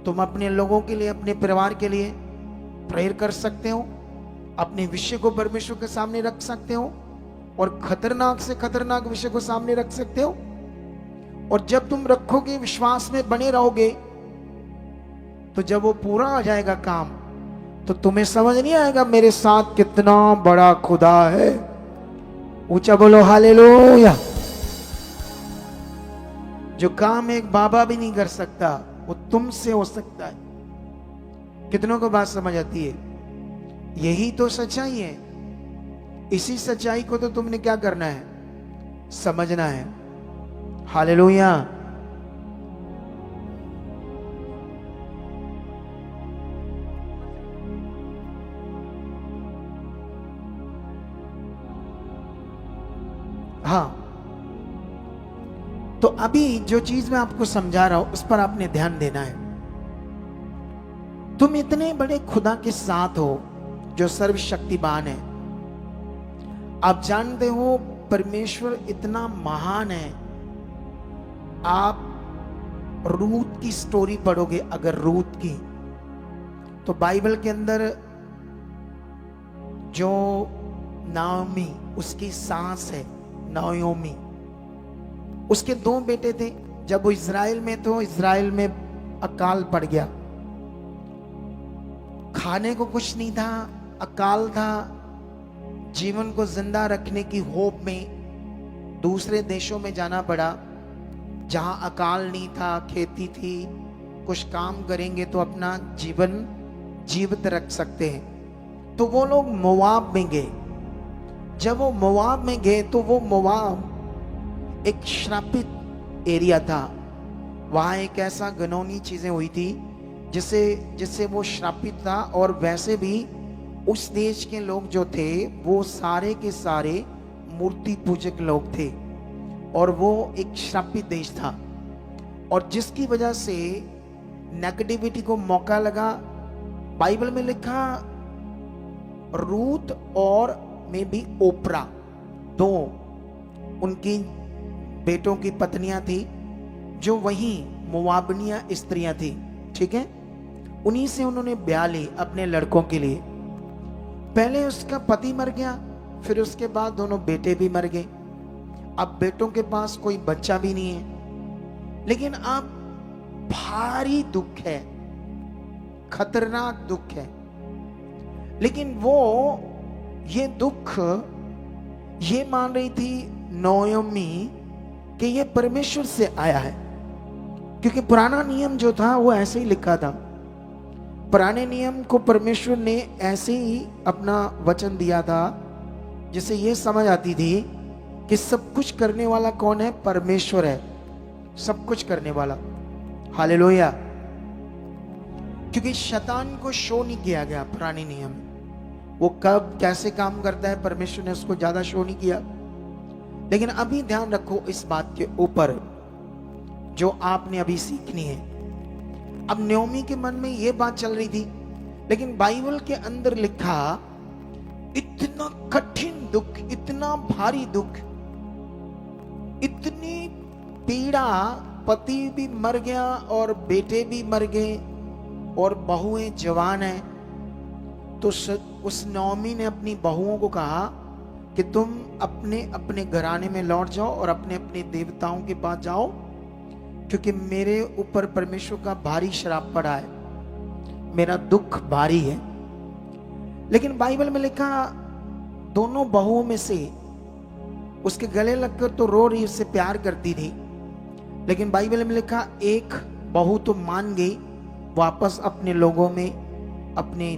[SPEAKER 1] तुम अपने लोगों के लिए, अपने परिवार के लिए प्रेयर कर सकते हो, अपने विषय को परमेश्वर के सामने रख सकते हो और खतरनाक से खतरनाक विषय को सामने रख सकते हो। और जब तुम रखोगे, विश्वास में बने रहोगे, तो जब वो पूरा आ जाएगा काम, तो तुम्हें समझ नहीं आएगा मेरे साथ कितना बड़ा खुदा है। ऊंचा बोलो हालेलुया। जो काम एक बाबा भी नहीं कर सकता, वो तुमसे हो सकता है। कितनों को बात समझ आती है? यही तो सच्चाई है। इसी सच्चाई को तो तुमने क्या करना है? समझना है। हालेलुया। हाँ, तो अभी जो चीज मैं आपको समझा रहा हूं उस पर आपने ध्यान देना है। तुम इतने बड़े खुदा के साथ हो जो सर्वशक्तिमान है। आप जानते हो परमेश्वर इतना महान है। आप रूत की स्टोरी पढ़ोगे, अगर रूत की, तो बाइबल के अंदर जो नाओमी उसकी सास है, नाओमी, उसके 2 बेटे थे। जब वो इज़राइल में तो इज़राइल में अकाल पड़ गया, खाने को कुछ नहीं था, अकाल था। जीवन को जिंदा रखने की होप में दूसरे देशों में जाना पड़ा, जहां अकाल नहीं था, खेती थी, कुछ काम करेंगे तो अपना जीवन जीवित रख सकते हैं। तो वो लोग मोआब में गए। जब वो मोआब में गए तो वो मोआब एक श्रापित एरिया था। वहां एक ऐसा घिनौनी चीजें हुई थी जिससे वो श्रापित था। और वैसे भी उस देश के लोग जो थे वो सारे के सारे मूर्ति पूजक लोग थे और वो एक श्रापित देश था। और जिसकी वजह से नेगेटिविटी को मौका लगा। बाइबल में लिखा रूत और में भी ओपरा, 2 उनकी बेटों की पत्नियां थी जो वहीं मोआबनिया स्त्रियां थी। ठीक है, उन्हीं से उन्होंने ब्याह ली अपने लड़कों के लिए। पहले उसका पति मर गया, फिर उसके बाद दोनों बेटे भी मर गए। अब बेटों के पास कोई बच्चा भी नहीं है। लेकिन अब भारी दुख है, खतरनाक दुख है। लेकिन वो ये दुख ये मान रही थी नोएमी कि ये परमेश्वर से आया है, क्योंकि पुराना नियम जो था वो ऐसे ही लिखा था। पुराने नियम को परमेश्वर ने ऐसे ही अपना वचन दिया था, जिसे ये समझ आती थी कि सब कुछ करने वाला कौन है? परमेश्वर है, सब कुछ करने वाला। हालेलुया। क्योंकि शैतान को शो नहीं किया गया पुराने नियम, वो कब कैसे काम करता है परमेश्वर ने उसको ज्यादा शो नहीं किया। लेकिन अभी ध्यान रखो इस बात के ऊपर जो आपने अभी सीखनी है। अब नयोमी के मन में ये बात चल रही थी, लेकिन बाइबल के अंदर लिखा इतना कठिन दुख, इतना भारी दुख, इतनी पीड़ा, पति भी मर गया और बेटे भी मर गए और बहुएं जवान हैं। तो उस नयोमी ने अपनी बहुओं को कहा कि तुम अपने अपने घराने में लौट जाओ और अपने अपने देवताओं के पास जाओ, क्योंकि मेरे ऊपर परमेश्वर का भारी श्राप पड़ा है, मेरा दुख भारी है। लेकिन बाइबल में लिखा दोनों बहुओं में से उसके गले लगकर तो रो रही, उससे प्यार करती थी। लेकिन बाइबल में लिखा एक बहू तो मान गई, वापस अपने लोगों में, अपने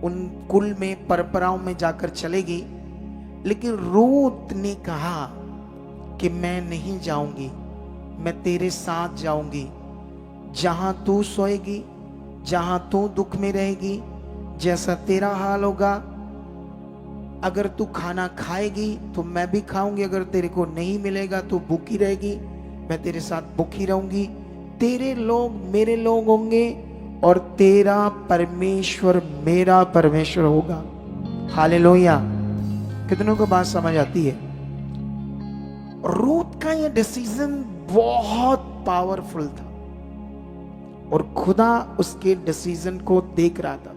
[SPEAKER 1] उन कुल में, परंपराओं में जाकर चलेगी। लेकिन रूत ने कहा कि मैं नहीं जाऊंगी, मैं तेरे साथ जाऊंगी। जहां तू सोएगी, जहां तू दुख में रहेगी, जैसा तेरा हाल होगा, अगर तू खाना खाएगी तो मैं भी खाऊंगी, अगर तेरे को नहीं मिलेगा तो भूखी रहेगी, मैं तेरे साथ भूखी रहूंगी। तेरे लोग मेरे लोग होंगे और तेरा परमेश्वर मेरा परमेश्वर होगा। हालेलुया। कितनों को बात समझ आती है? रूथ का ये डिसीजन बहुत पावरफुल था और खुदा उसके डिसीजन को देख रहा था।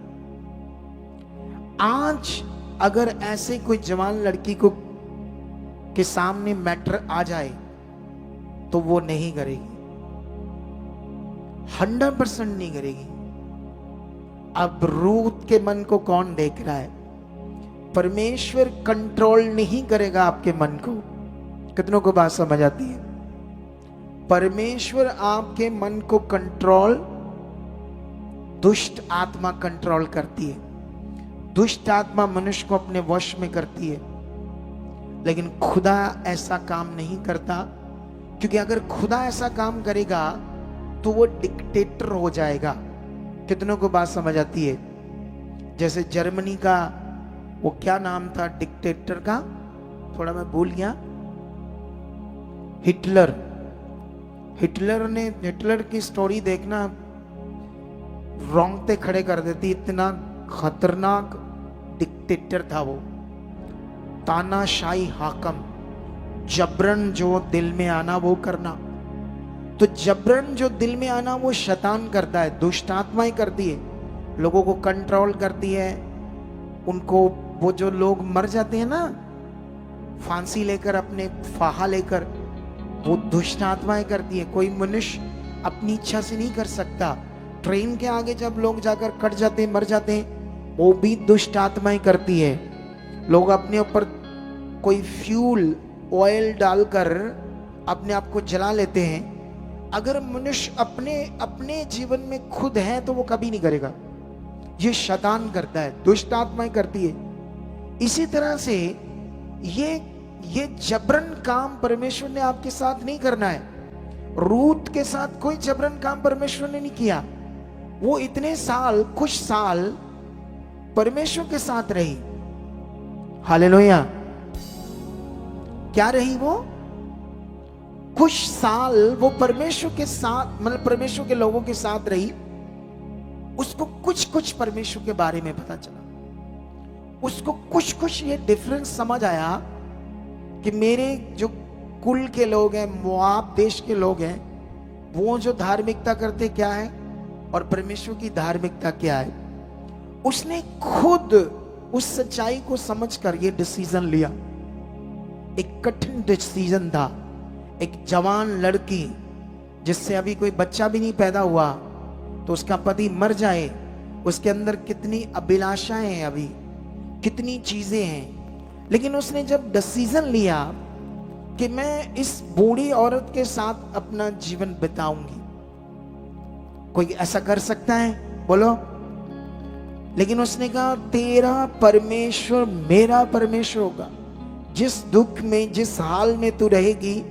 [SPEAKER 1] आज अगर ऐसे कोई जवान लड़की को के सामने मैटर आ जाए तो वो नहीं करेगी, 100% नहीं करेगी। अब रूथ के मन को कौन देख रहा है? परमेश्वर कंट्रोल नहीं करेगा आपके मन को। कितनों को बात समझ आती है? परमेश्वर आपके मन को कंट्रोल, दुष्ट आत्मा कंट्रोल करती है। दुष्ट आत्मा मनुष्य को अपने वश में करती है, लेकिन खुदा ऐसा काम नहीं करता, क्योंकि अगर खुदा ऐसा काम करेगा तो वो डिक्टेटर हो जाएगा। कितनों को बात समझ आती है? जैसे जर्मनी का वो क्या नाम था डिक्टेटर का, थोड़ा मैं भूल गया, हिटलर। हिटलर की स्टोरी देखना रोंगटे खड़े कर देती, इतना खतरनाक डिक्टेटर था वो। तानाशाही हाकम, जबरन जो दिल में आना वो करना। तो जबरन जो दिल में आना वो शैतान करता है, दुष्ट आत्माएं करती है, लोगों को कंट्रोल करती है। उनको वो जो लोग मर जाते हैं ना फांसी लेकर, अपने फाहा लेकर, वो दुष्ट आत्माएं करती है। कोई मनुष्य अपनी इच्छा से नहीं कर सकता। ट्रेन के आगे जब लोग जाकर कट जाते हैं, मर जाते हैं, वो भी दुष्ट आत्माएं करती है। लोग अपने ऊपर कोई फ्यूल ऑयल डालकर अपने आप को जला लेते हैं। अगर मनुष्य अपने जीवन में खुद है तो वो कभी नहीं करेगा। ये शैतान करता है, दुष्ट आत्माएं करती है। इसी तरह से ये जबरन काम परमेश्वर ने आपके साथ नहीं करना है। रूथ के साथ कोई जबरन काम परमेश्वर ने नहीं किया। वो इतने साल, कुछ साल परमेश्वर के साथ रही। हालेलुया। क्या रही वो? कुछ साल वो परमेश्वर के साथ, मतलब परमेश्वर के लोगों के साथ रही। उसको कुछ परमेश्वर के बारे में पता चला। उसको कुछ ये डिफरेंस समझ आया कि मेरे जो कुल के लोग हैं, मोआब देश के लोग हैं, वो जो धार्मिकता करते क्या है और परमेश्वर की धार्मिकता क्या है। उसने खुद उस सच्चाई को समझकर ये डिसीजन लिया। एक कठिन डिसीजन था। एक जवान लड़की जिससे अभी कोई बच्चा भी नहीं पैदा हुआ तो उसका पति मर जाए, उसके अंदर कितनी अभिलाषाएं हैं, अभी कितनी चीजें हैं, लेकिन उसने जब डिसीजन लिया कि मैं इस बूढ़ी औरत के साथ अपना जीवन बिताऊंगी। कोई ऐसा कर सकता है? बोलो। लेकिन उसने कहा तेरा परमेश्वर मेरा परमेश्वर होगा। जिस दुख में, जिस हाल में तू रहेगी,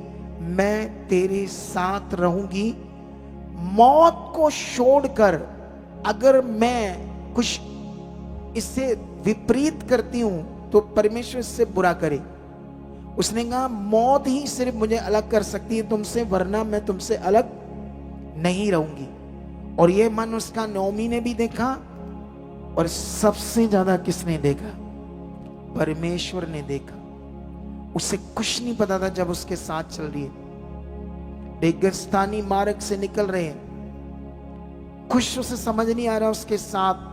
[SPEAKER 1] मैं तेरे साथ रहूंगी। मौत को छोड़कर अगर मैं कुछ इससे विपरीत करती हूं तो परमेश्वर इससे बुरा करे। उसने कहा मौत ही सिर्फ मुझे अलग कर सकती है तुमसे, वरना मैं तुमसे अलग नहीं रहूंगी। और ये मन उसका नौमी ने भी देखा, और सबसे ज्यादा किसने देखा? परमेश्वर ने देखा। उसे कुछ नहीं पता था जब उसके साथ चल रही है, रेगिस्तानी मार्ग से निकल रहे हैं, कुछ उसे समझ नहीं आ रहा उसके साथ।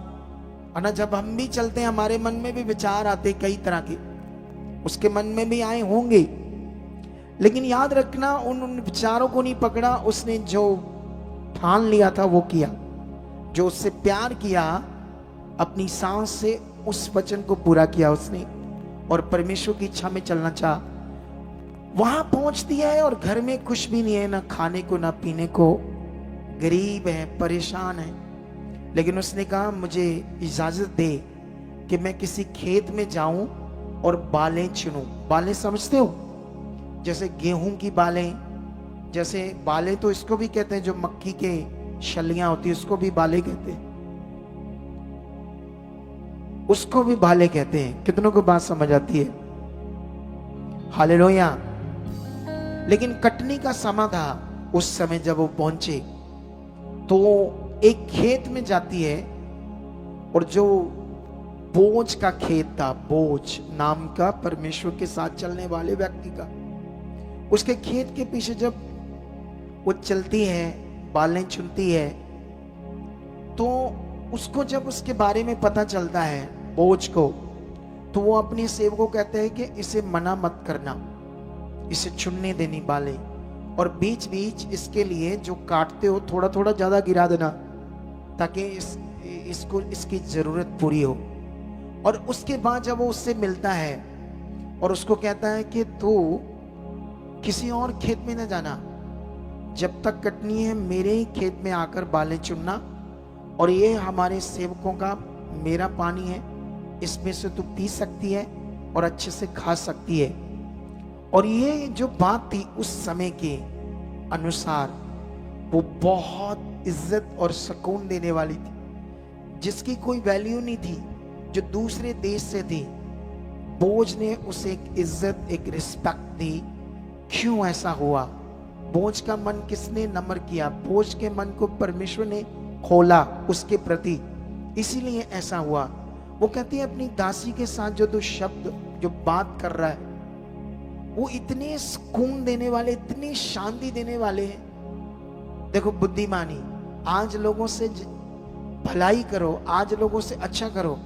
[SPEAKER 1] और ना जब हम भी चलते हैं हमारे मन में भी विचार आते कई तरह के, उसके मन में भी आए होंगे, लेकिन याद रखना उन विचारों को नहीं पकड़ा। उसने जो ठान लिया था वो किया। जो उससे प्यार किया, अपनी सांस से उस वचन को पूरा किया उसने, और परमेश्वर की इच्छा में चलना चाहा। वहां पहुंचती है और घर में कुछ भी नहीं है, ना खाने को ना पीने को, गरीब है, परेशान है। लेकिन उसने कहा मुझे इजाजत दे कि मैं किसी खेत में जाऊं और बालें चुनूं। बालें समझते हो? जैसे गेहूं की बालें, जैसे बालें तो इसको भी कहते हैं, जो मक्की के शलियां होती है उसको भी बालें कहते हैं, उसको भी बालें कहते हैं। कितनों को बात समझ आती है? हालेलुया। लेकिन कटनी का समय था। उस समय जब वो पहुंचे तो एक खेत में जाती है और जो बोझ का खेत था, बोझ नाम का परमेश्वर के साथ चलने वाले व्यक्ति का, उसके खेत के पीछे जब वो चलती है, बालें चुनती है, तो उसको जब उसके बारे में पता चलता है बोझ को, तो वो अपने सेवक को कहते हैं कि इसे मना मत करना, इसे चुनने देनी बालें, और बीच बीच इसके लिए जो काटते हो थोड़ा थोड़ा ज्यादा गिरा देना, ताकि इसको इसकी जरूरत पूरी हो। और उसके बाद जब वो उससे मिलता है और उसको कहता है कि तू किसी और खेत में न जाना, जब तक कटनी है मेरे ही खेत में आकर बालें चुनना, और ये हमारे सेवकों का मेरा पानी है, इसमें से तू पी सकती है और अच्छे से खा सकती है। और ये जो बात थी उस समय के अनुसार वो बहुत इज्जत और सुकून देने वाली थी, जिसकी कोई वैल्यू नहीं थी, जो दूसरे देश से थी। बोझ ने उसे एक इज्जत, एक रिस्पेक्ट दी। क्यों ऐसा हुआ? बोझ का मन किसने नम्र किया? बोझ के मन को परमेश्वर ने खोला उसके प्रति, इसीलिए ऐसा हुआ। वो कहती है अपनी दासी के साथ जो दो शब्द जो बात कर रहा है वो इतने सुकून देने वाले, इतनी शांति देने वाले हैं। देखो बुद्धिमानी, आज लोगों से भलाई करो, आज लोगों से अच्छा करो,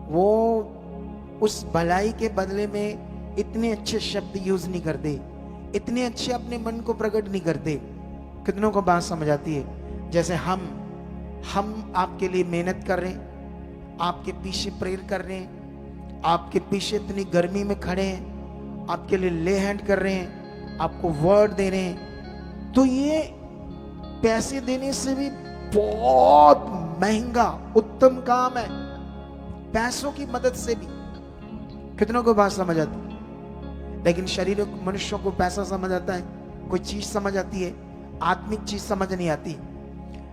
[SPEAKER 1] वो उस भलाई के बदले में इतने अच्छे शब्द यूज नहीं करते, इतने अच्छे अपने मन को प्रकट नहीं करते। कितनों को बात समझ आती है? जैसे हम आपके लिए मेहनत कर रहे हैं, आपके पीछे प्रेयर कर रहे हैं, आपके पीछे इतनी गर्मी में खड़े हैं, आपके लिए ले हैंड कर रहे हैं, आपको वर्ड दे रहे हैं, तो ये पैसे देने से भी बहुत महंगा उत्तम काम है, पैसों की मदद से भी। कितनों को बात समझ आती है? लेकिन शरीर मनुष्यों को पैसा समझ आता है, कोई चीज समझ आती है, आत्मिक चीज समझ नहीं आती।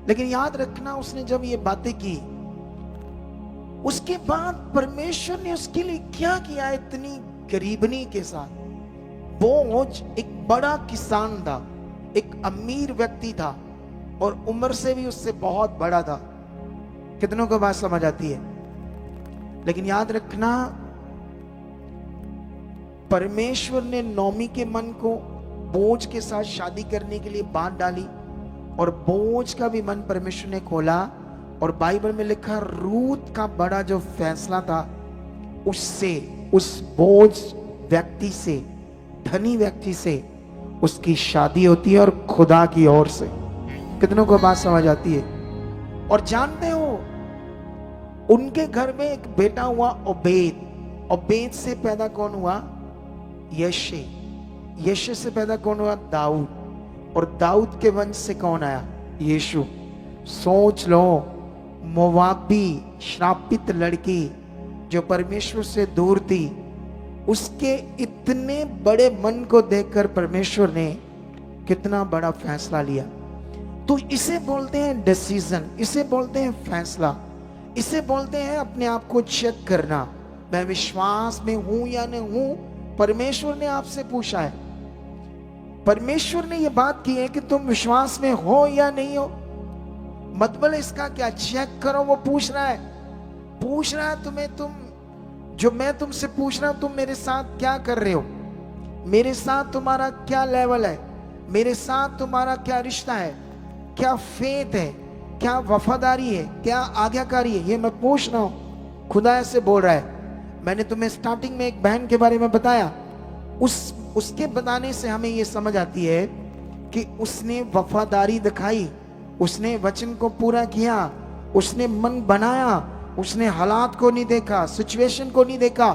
[SPEAKER 1] लेकिन याद रखना, उसने जब ये बातें की उसके बाद परमेश्वर ने उसके लिए क्या किया इतनी गरीबनी के साथ। बोझ एक बड़ा किसान था, एक अमीर व्यक्ति था, और उम्र से भी उससे बहुत बड़ा था। कितनों को बात समझ आती है? लेकिन याद रखना, परमेश्वर ने नौमी के मन को बोझ के साथ शादी करने के लिए बात डाली, और बोझ का भी मन परमेश्वर ने खोला। और बाइबल में लिखा, रूत का बड़ा जो फैसला था, उससे, उस बोझ व्यक्ति से, धनी व्यक्ति से उसकी शादी होती है, और खुदा की ओर से। कितनों को बात समझ आती है? और जानते हो, उनके घर में एक बेटा हुआ ओबेद। ओबेद से पैदा कौन हुआ? यशे। यशे से पैदा कौन हुआ? दाऊद। और दाऊद के वंश से कौन आया? यीशु। सोच लो, मोवाबी श्रापित लड़की जो परमेश्वर से दूर थी, उसके इतने बड़े मन को देखकर परमेश्वर ने कितना बड़ा फैसला लिया। तो इसे बोलते हैं डिसीजन, इसे बोलते हैं फैसला, इसे बोलते हैं अपने आप को चेक करना, मैं विश्वास में हूं या नहीं हूं। परमेश्वर ने आपसे पूछा है, परमेश्वर ने यह बात की है कि तुम विश्वास में हो या नहीं हो। मतलब इसका क्या? चेक करो। वो पूछ रहा है तुम्हें, तुम जो मैं तुमसे पूछ रहा हूं, तुम मेरे साथ क्या कर रहे हो, मेरे साथ तुम्हारा क्या लेवल है, मेरे साथ तुम्हारा क्या रिश्ता है, क्या फेथ है, क्या वफादारी है, क्या आज्ञाकारी है, ये मैं पूछ रहा हूं। खुदा ऐसे बोल रहा है। मैंने तुम्हें स्टार्टिंग में एक बहन के बारे में बताया, उसके बताने से हमें ये समझ आती है कि उसने वफादारी दिखाई, उसने वचन को पूरा किया, उसने मन बनाया, उसने हालात को नहीं देखा, सिचुएशन को नहीं देखा,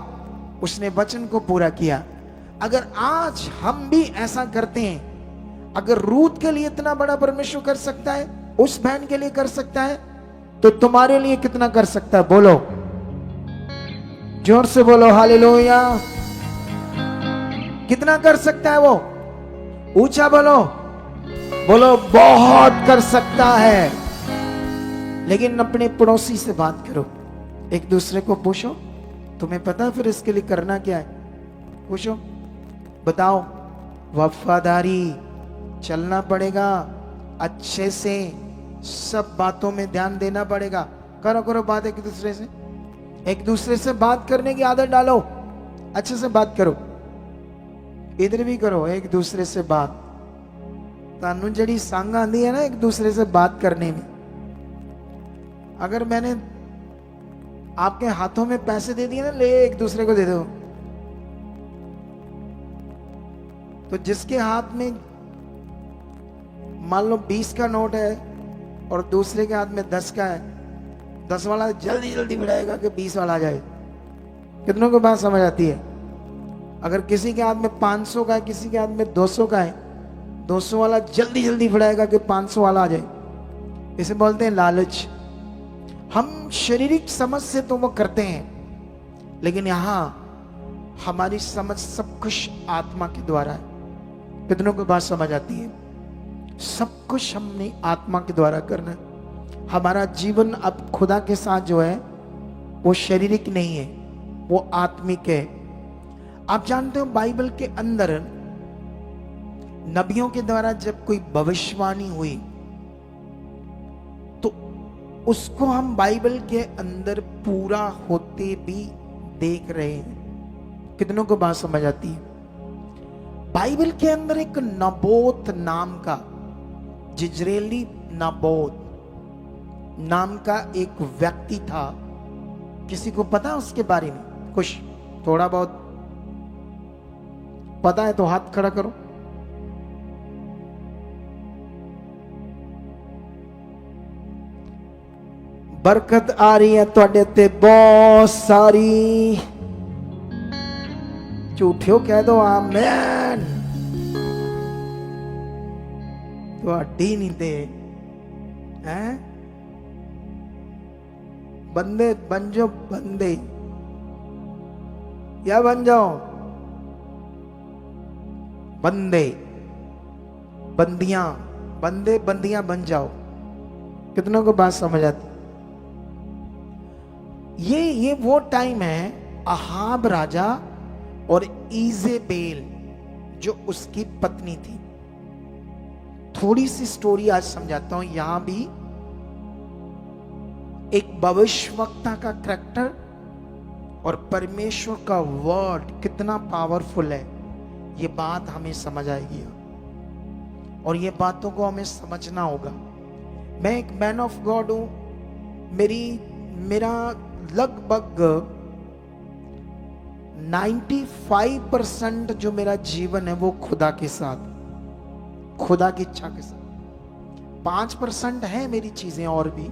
[SPEAKER 1] उसने वचन को पूरा किया। अगर आज हम भी ऐसा करते हैं, अगर रूत के लिए इतना बड़ा परमेश्वर कर सकता है, उस बहन के लिए कर सकता है, तो तुम्हारे लिए कितना कर सकता है? बोलो, जोर से बोलो हालेलुया। कितना कर सकता है वो? ऊंचा बोलो, बोलो बहुत कर सकता है। लेकिन अपने पड़ोसी से बात करो, एक दूसरे को पूछो, तुम्हें पता है फिर इसके लिए करना क्या है? पूछो, बताओ। वफादारी, चलना पड़ेगा अच्छे से, सब बातों में ध्यान देना पड़ेगा। करो करो बात एक दूसरे से बात करने की आदत डालो। अच्छे से बात करो, इधर भी करो एक दूसरे से बात। तानू जड़ी संग आंदी है ना एक दूसरे से बात करने में। अगर मैंने आपके हाथों में पैसे दे दिए ना, ले एक दूसरे को दे दो। तो जिसके हाथ में मान लो 20 का नोट है और दूसरे के हाथ में 10 का है, 10 वाला जल्दी जल्दी बढ़ाएगा कि 20 वाला आ जाए। कितनों को बात समझ आती है? अगर किसी के हाथ में 500 का है, किसी के हाथ में 200 का है, 200 वाला जल्दी जल्दी बढ़ाएगा कि 500 वाला आ जाए। इसे बोलते हैं लालच। हम शारीरिक समझ से तो वो करते हैं, लेकिन यहां हमारी समझ सब कुछ आत्मा के द्वारा है। कितनों को बात समझ आती है? सब कुछ हमने आत्मा के द्वारा करना है। हमारा जीवन अब खुदा के साथ जो है वो शारीरिक नहीं है, वो आत्मिक है। आप जानते हो बाइबल के अंदर नबियों के द्वारा जब कोई भविष्यवाणी हुई तो उसको हम बाइबल के अंदर पूरा होते भी देख रहे हैं। कितनों को बात समझ आती है? बाइबल के अंदर एक नबोत नाम का, जिजरेली नबोत नाम का एक व्यक्ति था। किसी को पता उसके बारे में? कुछ थोड़ा बहुत पता है तो हाथ खड़ा करो। बरकत आ रही है तुहाडे ते बहुत सारी। झूठियो कह दो आमेन। तुहाडी नहीं ते हैं? बंदे बन जाओ, बंदे या बन जाओ बंदे, बंदियां, बंदे बंदियां बन जाओ। कितनों को बात समझ आती? ये वो टाइम है अहाब राजा और इजेबेल जो उसकी पत्नी थी। थोड़ी सी स्टोरी आज समझाता हूं। यहां भी एक भविष्यवक्ता का करैक्टर और परमेश्वर का वर्ड कितना पावरफुल है, ये बात हमें समझ आएगी और ये बातों को हमें समझना होगा। मैं एक मैन ऑफ गॉड हूं। मेरा लगभग 95% जो मेरा जीवन है वो खुदा के साथ, खुदा की इच्छा के साथ। 5% है मेरी चीजें और भी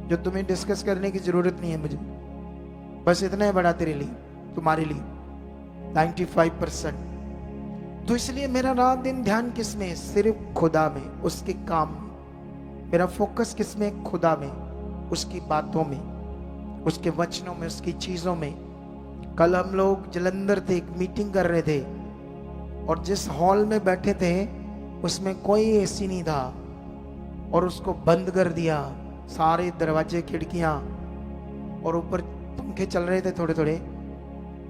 [SPEAKER 1] जो तुम्हें डिस्कस करने की जरूरत नहीं है मुझे। बस इतना है बड़ा तेरे लिए, तुम्हारे लिए 95%। तो इसलिए मेरा रात दिन ध्यान किस में? सिर्फ खुदा में, उसके काम में। मेरा फोकस किस में? खुदा में, उसकी बातों में, उसके वचनों में, उसकी चीजों में। कल हम लोग जलंधर थे, एक मीटिंग कर रहे थे और जिस हॉल में बैठे थे उसमें कोई एसी नहीं था और उसको बंद कर दिया, सारे दरवाजे खिड़कियां, और ऊपर पंखे चल रहे थे थोड़े थोड़े।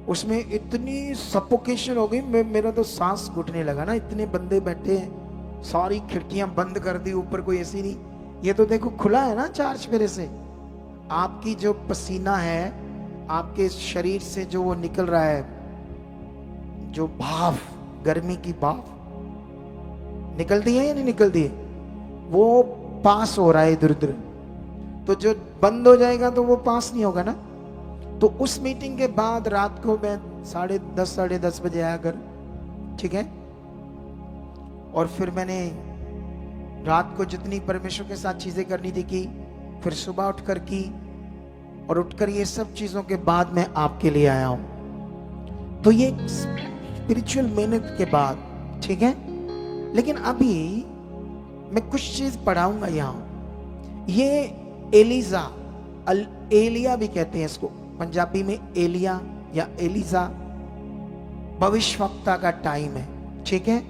[SPEAKER 1] उसमें इतनी सफोकेशन हो गई, मेरा तो सांस घुटने लगा ना। इतने बंदे बैठे हैं, सारी खिड़कियां बंद कर दी, ऊपर कोई एसी नहीं। ये तो देखो खुला है ना 4 चफेरे से। आपकी जो पसीना है, आपके शरीर से जो वो निकल रहा है, जो भाप, गर्मी की भाप निकलती है या नहीं निकलती है, वो पास हो रहा है इधर उधर। तो जो बंद हो जाएगा तो वो पास नहीं होगा ना। तो उस मीटिंग के बाद रात को मैं 10:30 साढ़े 10 बजे आया घर, ठीक है। और फिर मैंने रात को जितनी परमेश्वर के साथ चीजें करनी थी की, फिर सुबह उठकर की, और उठकर ये सब चीजों के बाद मैं आपके लिए आया हूं। तो ये स्पिरिचुअल मेहनत के बाद, ठीक है। लेकिन अभी मैं कुछ चीज पढ़ाऊंगा यहां। ये एलिजा, एलिया भी कहते हैं इसको, पंजाबी में एलिया या एलिजा, भविष्यवक्ता का टाइम है, ठीक है।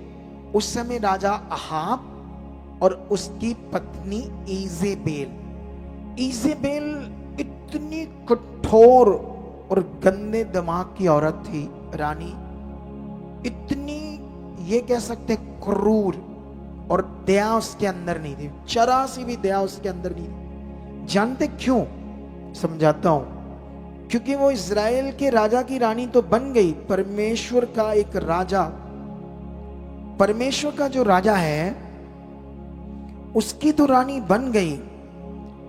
[SPEAKER 1] उस समय राजा अहाब और उसकी पत्नी इजेबेल इतनी कठोर और गंदे दिमाग की औरत थी, रानी, इतनी ये कह सकते क्रूर और दया उसके अंदर नहीं थी, जरा सी भी दया उसके अंदर नहीं थी। जानते क्यों? समझाता हूं। क्योंकि वो इज़राइल के राजा की रानी तो बन गई, परमेश्वर का एक राजा, परमेश्वर का जो राजा है उसकी तो रानी बन गई,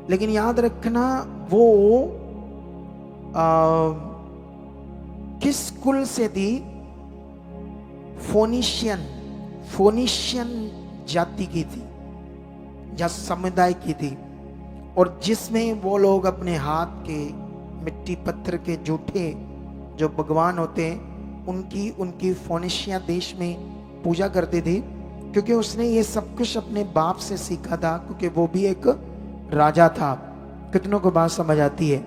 [SPEAKER 1] लेकिन याद रखना वो किस कुल से थी? फोनिशियन जाति की थी या समुदाय की थी, और जिसमें वो लोग अपने हाथ के मिट्टी पत्थर के जूठे जो भगवान होते हैं उनकी फोनिशिया देश में पूजा करते थे, क्योंकि उसने ये सब कुछ अपने बाप से सीखा था, क्योंकि वो भी एक राजा था। कितनों को बात समझ आती है?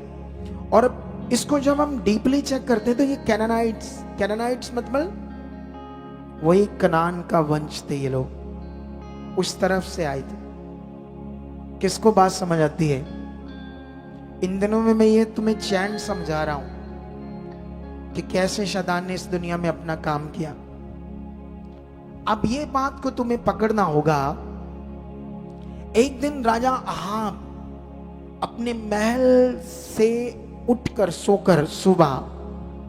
[SPEAKER 1] और इसको जब हम डीपली चेक करते हैं तो ये कैनानाइट्स मतलब वही कनान का वंश थे, ये लोग उस तरफ से आए थे। किसको बात समझ आती है? इन दिनों में मैं ये तुम्हें चैन समझा रहा हूं कि कैसे शैतान ने इस दुनिया में अपना काम किया। अब ये बात को तुम्हें पकड़ना होगा। एक दिन राजा अहाब अपने महल से उठकर सोकर सुबह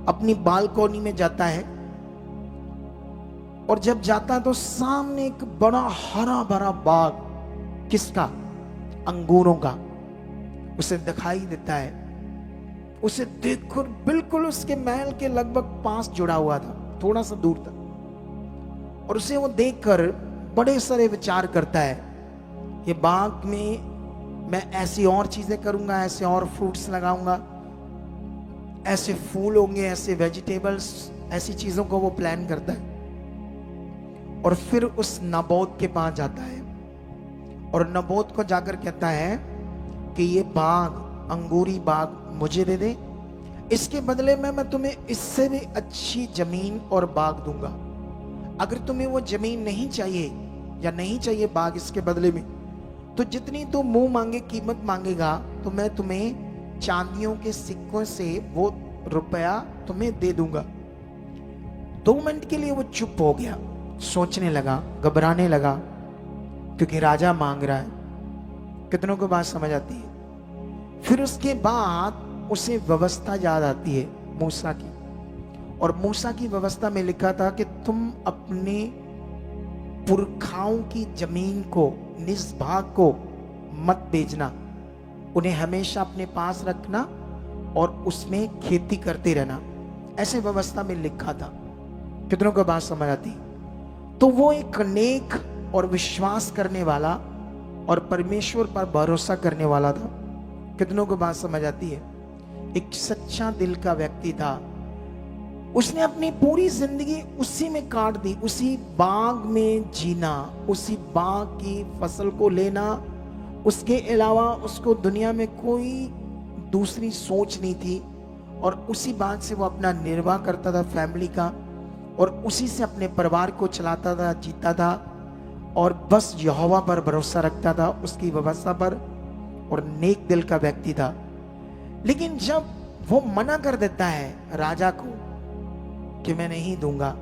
[SPEAKER 1] अपनी बालकोनी में जाता है, और जब जाता है तो सामने एक बड़ा हरा भरा बाग, किसका? अंगूरों का, उसे दिखाई देता है। उसे देखकर बिल्कुल उसके महल के लगभग पास जुड़ा हुआ था, थोड़ा सा दूर था, और उसे वो देखकर बड़े सारे विचार करता है, ये बाग में मैं ऐसी और चीजें करूंगा, ऐसे और फ्रूट्स लगाऊंगा, ऐसे फूल होंगे, ऐसे वेजिटेबल्स, ऐसी चीजों को वो प्लान करता है। और फिर उस नबोत के पास जाता है और नबोत को जाकर कहता है कि ये बाग, अंगूरी बाग मुझे दे दे, इसके बदले में मैं तुम्हें इससे भी अच्छी जमीन और बाग दूंगा। अगर तुम्हें वो जमीन नहीं चाहिए या नहीं चाहिए बाग इसके बदले में, तो जितनी तू मुंह मांगे कीमत मांगेगा तो मैं तुम्हें चांदियों के सिक्कों से वो रुपया तुम्हें दे दूंगा। 2 मिनट के लिए वो चुप हो गया, सोचने लगा, घबराने लगा, क्योंकि राजा मांग रहा है। कितनों को बात समझ आती है? फिर उसके बाद उसे व्यवस्था याद आती है मूसा की, और मूसा की व्यवस्था में लिखा था कि तुम अपने पुरखाओं की जमीन को, निज भाग को मत बेचना, उन्हें हमेशा अपने पास रखना और उसमें खेती करते रहना, ऐसे व्यवस्था में लिखा था। कितनों को बात समझ आती? तो वो एक नेक और विश्वास करने वाला और परमेश्वर पर भरोसा करने वाला था। कितनों को बात समझ आती है? एक सच्चा दिल का व्यक्ति था। उसने अपनी पूरी जिंदगी उसी में काट दी, उसी बाग में जीना, उसी बाग की फसल को लेना, उसके अलावा उसको दुनिया में कोई दूसरी सोच नहीं थी, और उसी बाग से वो अपना निर्वाह करता था फैमिली का, और उसी से अपने परिवार को चलाता था, जीता था, और बस यहोवा पर भरोसा रखता था, उसकी व्यवस्था पर, और नेक दिल का व्यक्ति था। लेकिन जब वो मना कर देता है राजा को कि मैं नहीं दूंगा,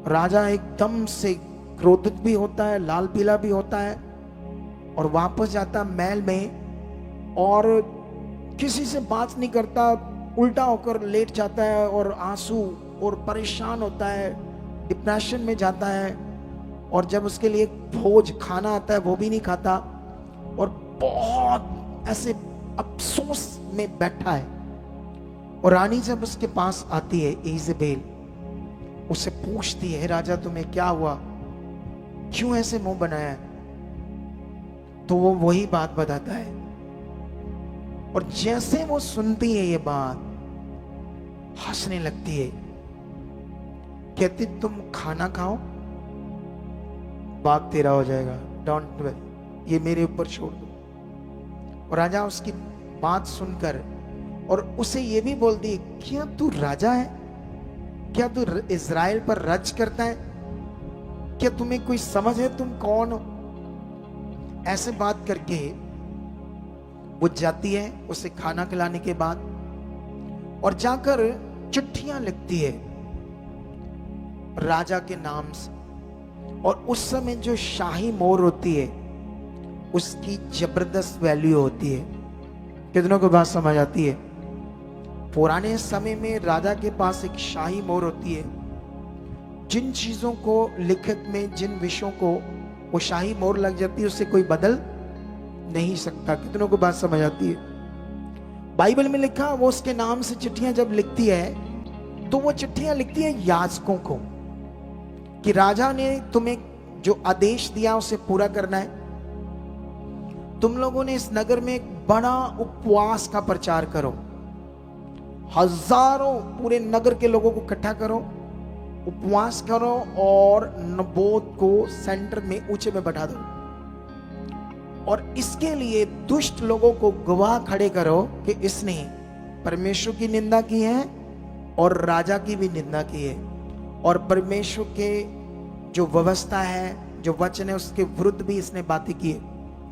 [SPEAKER 1] राजा एकदम से क्रोधित भी होता है, लाल पीला भी होता है, और वापस जाता महल में और किसी से बात नहीं करता, उल्टा होकर लेट जाता है और आंसू और परेशान होता है, डिप्रेशन में जाता है, और जब उसके लिए भोज खाना आता है वो भी नहीं खाता, और बहुत ऐसे अफसोस में बैठा है। और रानी जब उसके पास आती है इज़ेबेल, उससे पूछती है, राजा तुम्हें क्या हुआ, क्यों ऐसे मुंह बनाया है? तो वो वही बात बताता है, और जैसे वो सुनती है ये बात, हंसने लगती है, कहती तुम खाना खाओ, बाग तेरा हो जाएगा, डोंट वरी, ये मेरे ऊपर छोड़ दो। और राजा उसकी बात सुनकर और उसे ये भी बोल दी, क्या तू राजा है? क्या तू इज़राइल पर राज करता है? क्या तुम्हें कोई समझ है तुम कौन हो? ऐसे बात करके वो जाती है उसे खाना खिलाने के बाद, और जाकर चिट्ठियां लिखती है राजा के नाम से, और उस समय जो शाही मोर होती है उसकी जबरदस्त वैल्यू होती है। कितनों को बात समझ आती है? पुराने समय में राजा के पास एक शाही मोर होती है। जिन चीजों को लिखित में, जिन विषयों को वो शाही मोर लग जाती है, उससे कोई बदल नहीं सकता। कितनों को बात समझ आती है? बाइबल में लिखा, वो उसके नाम से चिट्ठियां जब लिखती है तो वो चिट्ठियां लिखती है याजकों को कि राजा ने तुम्हें जो आदेश दिया उसे पूरा करना है। तुम लोगों ने इस नगर में एक बड़ा उपवास का प्रचार करो, हजारों पूरे नगर के लोगों को इकट्ठा करो, उपवास करो और नबोत को सेंटर में ऊंचे में बैठा दो। और इसके लिए दुष्ट लोगों को गवाह खड़े करो कि इसने परमेश्वर की निंदा की है और राजा की भी निंदा की है, और परमेश्वर के जो व्यवस्था है, जो वचन है, उसके विरुद्ध भी इसने बातें की है।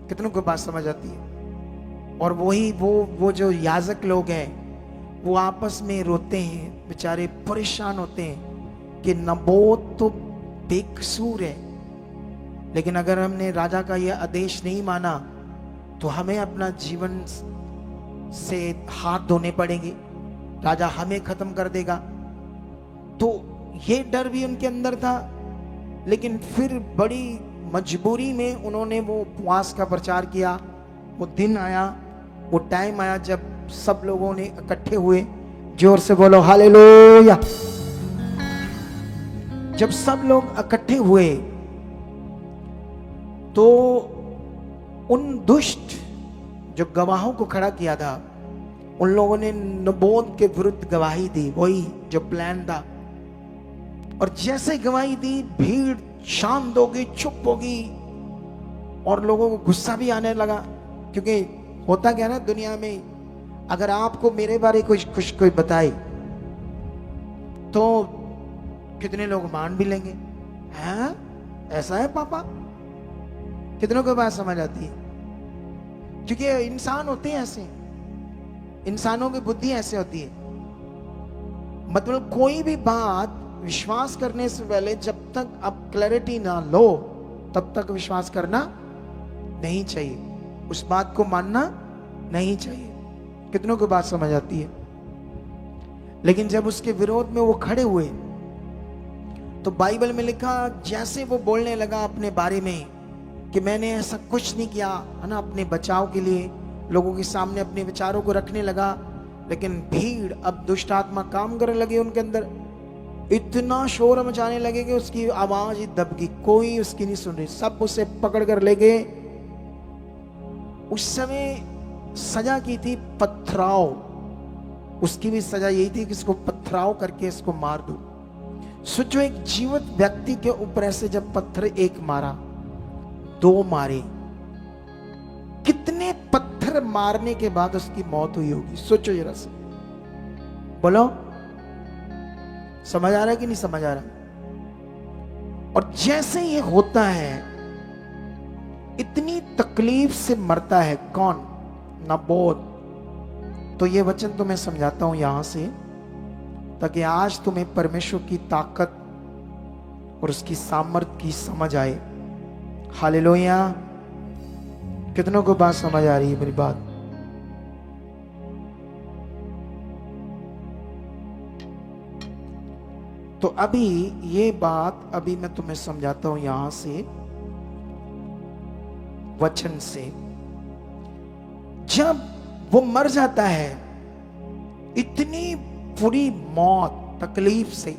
[SPEAKER 1] कितनों को बात समझ आती है? और वही वो जो याजक लोग हैं वो आपस में रोते हैं, बेचारे परेशान होते हैं कि नबोत तो बेकसूर है, लेकिन अगर हमने राजा का यह आदेश नहीं माना तो हमें अपना जीवन से हाथ धोने पड़ेंगे, राजा हमें खत्म कर देगा। तो ये डर भी उनके अंदर था, लेकिन फिर बड़ी मजबूरी में उन्होंने वो उपवास का प्रचार किया। वो दिन आया, वो टाइम आया जब सब लोगों ने इकट्ठे हुए। जोर से बोलो हालेलुया। जब सब लोग इकट्ठे हुए तो उन दुष्ट जो गवाहों को खड़ा किया था, उन लोगों ने नबोत के विरुद्ध गवाही दी, वही जो प्लान था। और जैसे गवाही दी, भीड़ शांत हो गई, चुप हो गई, और लोगों को गुस्सा भी आने लगा। क्योंकि होता क्या ना दुनिया में, अगर आपको मेरे बारे कुछ कोई बताए तो कितने लोग मान भी लेंगे, हैं ऐसा है पापा। कितनों को बात समझ आती है? क्योंकि इंसान होते हैं ऐसे, इंसानों की बुद्धि ऐसे होती है। मतलब कोई भी बात विश्वास करने से पहले जब तक आप क्लैरिटी ना लो तब तक विश्वास करना नहीं चाहिए, उस बात को मानना नहीं चाहिए। कितनों को बात समझ आती है? लेकिन जब उसके विरोध में वो खड़े हुए तो बाइबल में लिखा, जैसे वो बोलने लगा अपने बारे में कि मैंने ऐसा कुछ नहीं किया, है ना, अपने बचाव के लिए लोगों के सामने अपने विचारों को रखने लगा। लेकिन भीड़, अब दुष्ट आत्मा काम करने लगे उनके अंदर, इतना शोर मचाने लगे कि उसकी आवाज ही दब गई, कोई उसकी नहीं सुन रही, सब उसे पकड़ कर ले गए। उस समय सजा की थी पथराव, उसकी भी सजा यही थी कि इसको पथराव करके इसको मार दो। सोचो, एक जीवित व्यक्ति के ऊपर ऐसे जब पत्थर एक मारा, दो मारे, कितने पत्थर मारने के बाद उसकी मौत हुई होगी? सोचो जरा से, बोलो समझ आ रहा है कि नहीं समझ आ रहा? और जैसे ये होता है, इतनी तकलीफ से मरता है कौन? नबोत। तो ये वचन तो मैं समझाता हूं यहां से, ताकि आज तुम्हें परमेश्वर की ताकत और उसकी सामर्थ की समझ आए। हालेलुया। कितनों को बात समझ आ रही है मेरी बात? तो अभी ये बात अभी मैं तुम्हें समझाता हूं यहां से वचन से। जब वो मर जाता है, इतनी बुरी मौत, तकलीफ से,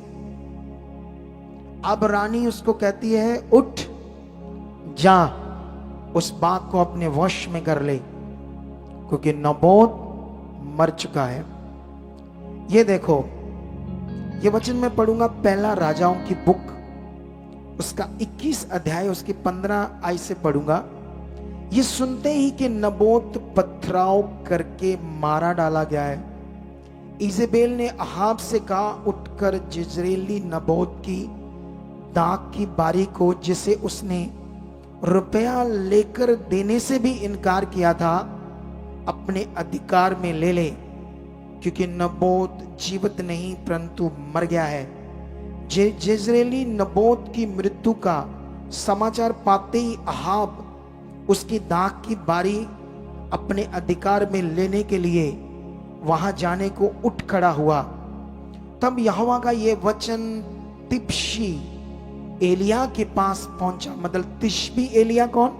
[SPEAKER 1] अब रानी उसको कहती है, उठ जा, उस बात को अपने वश में कर ले, क्योंकि नबोत मर चुका है। ये देखो, ये वचन मैं पढ़ूंगा पहला राजाओं की बुक, उसका 21 अध्याय, उसकी 15 आयत से पढ़ूंगा। ये सुनते ही कि नबोत पथराव करके मारा डाला गया है, इजेबेल ने अहाब से कहा, उठकर जिज्रेली नबोत की दाख की बारी को, जिसे उसने रुपया लेकर देने से भी इनकार किया था, अपने अधिकार में ले ले, क्योंकि नबोत जीवित नहीं परंतु मर गया है। जिज्रेली नबोत की मृत्यु का समाचार पाते ही अहाब उसकी दाख की बारी अपने अधिकार में लेने के लिए वहां जाने को उठ खड़ा हुआ। तब यहोवा का ये वचन तिप्शी एलिया के पास पहुंचा। मतलब तिशबी एलिया कौन?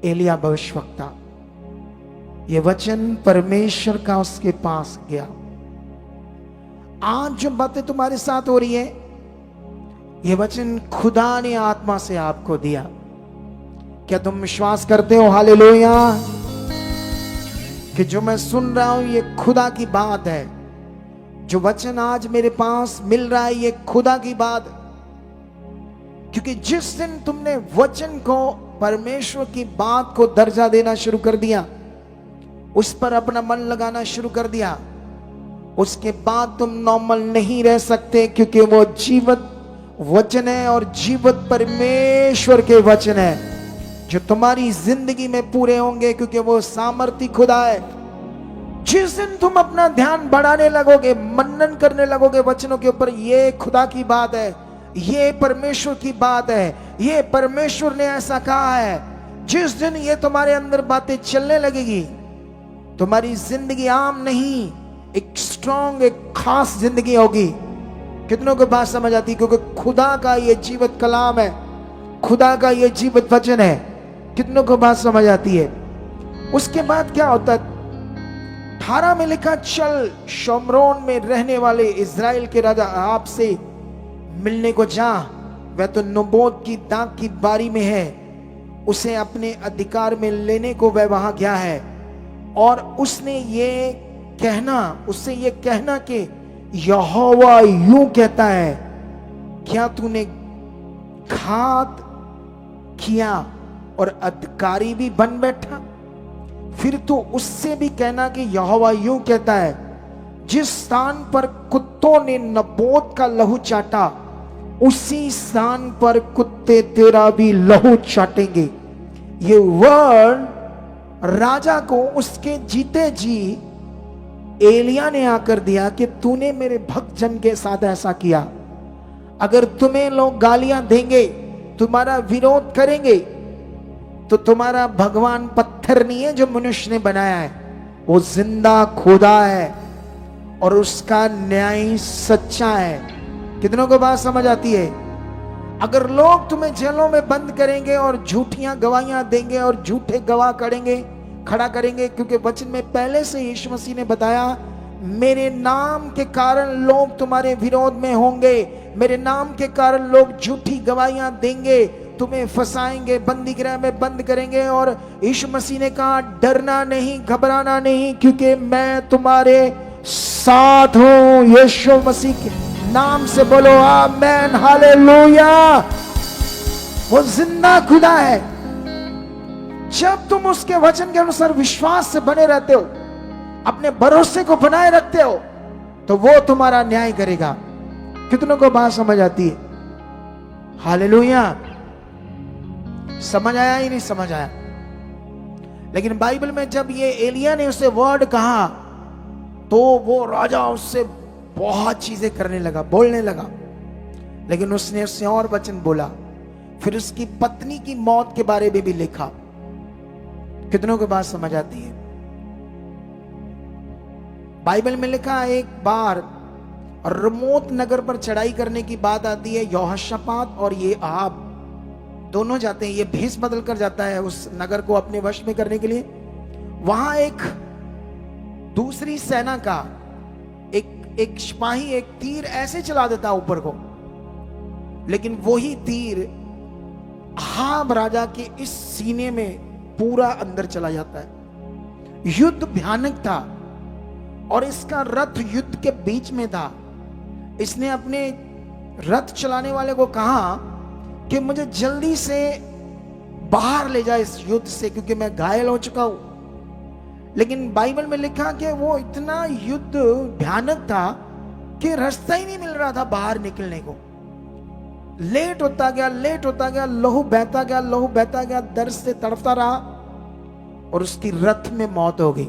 [SPEAKER 1] एलिया भविष्यवक्ता। ये वचन परमेश्वर का उसके पास गया। आज जो बातें तुम्हारे साथ हो रही है, ये वचन खुदा ने आत्मा से आपको दिया। क्या तुम विश्वास करते हो? हालेलुया। कि जो मैं सुन रहा हूं ये खुदा की बात है। जो वचन आज मेरे पास मिल रहा है ये खुदा की बात। क्योंकि जिस दिन तुमने वचन को, परमेश्वर की बात को दर्जा देना शुरू कर दिया, उस पर अपना मन लगाना शुरू कर दिया, उसके बाद तुम नॉर्मल नहीं रह सकते। क्योंकि वो जीवित वचन है और जीवित परमेश्वर के वचन है जो तुम्हारी जिंदगी में पूरे होंगे। क्योंकि वो सामर्थी खुदा है। जिस दिन तुम अपना ध्यान बढ़ाने लगोगे, मनन करने लगोगे वचनों के ऊपर, ये खुदा की बात है, ये परमेश्वर की बात है, ये परमेश्वर ने ऐसा कहा है। जिस दिन ये तुम्हारे अंदर बातें चलने लगेगी, तुम्हारी जिंदगी आम नहीं, एक स्ट्रॉन्ग, एक खास जिंदगी होगी। कितनों को बात समझ आती है? क्योंकि खुदा का ये जीवित कलाम है, खुदा का ये जीवित वचन है। कितनों को बात समझ आती है? उसके बाद क्या होता है? 18 में लिखा, चल शोमरोन में रहने वाले इजराइल के राजा अहाब से मिलने को जा, वह तो नबोत की दाख की बारी में है, उसे अपने अधिकार में लेने को वह वहां गया है। और उसने उससे ये कहना कि यहोवा यूं कहता है, क्या तूने घात किया और अधिकारी भी बन बैठा? फिर तो उससे भी कहना कि यहोवा यूं कहता है, जिस स्थान पर कुत्तों ने नबोत का लहू चाटा, उसी स्थान पर कुत्ते तेरा भी लहू चाटेंगे। ये वर्ड राजा को उसके जीते जी एलिया ने आकर दिया कि तूने मेरे भक्त जन के साथ ऐसा किया। अगर तुम्हें लोग गालियां देंगे, तुम्हारा विरोध करेंगे, तो तुम्हारा भगवान पत्थर नहीं है जो मनुष्य ने बनाया है, वो जिंदा खुदा है और उसका न्याय सच्चा है। कितनों को बात समझ आती है? अगर लोग तुम्हें जेलों में बंद करेंगे और झूठियां गवाहियां देंगे और झूठे गवाह खड़ा करेंगे, क्योंकि वचन में पहले से यीशु मसीह ने बताया, मेरे नाम के कारण लोग तुम्हारे विरोध में होंगे, मेरे नाम के कारण लोग झूठी गवाहियां देंगे, तुम्हें फंसाएंगे, बंदी गृह में बंद करेंगे। और यीशु मसीह ने कहा, डरना नहीं, घबराना नहीं, क्योंकि मैं तुम्हारे साथ हूं। यीशु मसीह के नाम से बोलो आमेन, हालेलुया। वो जिंदा खुदा है। जब तुम उसके वचन के अनुसार विश्वास से बने रहते हो, अपने भरोसे को बनाए रखते हो, तो वो तुम्हारा न्याय करेगा। कितनों को बात समझ आती है? हालेलुया। समझ आया ही नहीं समझ आया? लेकिन बाइबल में जब ये एलिया ने उसे वर्ड कहा, तो वो राजा उससे बहुत चीजें करने लगा, बोलने लगा। लेकिन उसने उससे और वचन बोला। फिर उसकी पत्नी की मौत के बारे में भी लिखा। कितनों को बात समझ आती है? बाइबल में लिखा, एक बार रमोत नगर पर चढ़ाई करने की बात आती है। यहोशापात और ये अहाब दोनों जाते हैं। ये भेष बदल कर जाता है उस नगर को अपने वश में करने के लिए। वहां एक दूसरी सेना का एक सिपाही एक तीर ऐसे चला देता ऊपर को, लेकिन वही तीर अहाब राजा के इस सीने में पूरा अंदर चला जाता है। युद्ध भयानक था और इसका रथ युद्ध के बीच में था। इसने अपने रथ चलाने वाले को कहा कि मुझे जल्दी से बाहर ले जाए इस युद्ध से, क्योंकि मैं घायल हो चुका हूं। लेकिन बाइबल में लिखा कि वो इतना युद्ध भयानक था कि रास्ता ही नहीं मिल रहा था बाहर निकलने को। लेट होता गया, लहू बहता गया, दर्द से तड़पता रहा और उसकी रथ में मौत हो गई।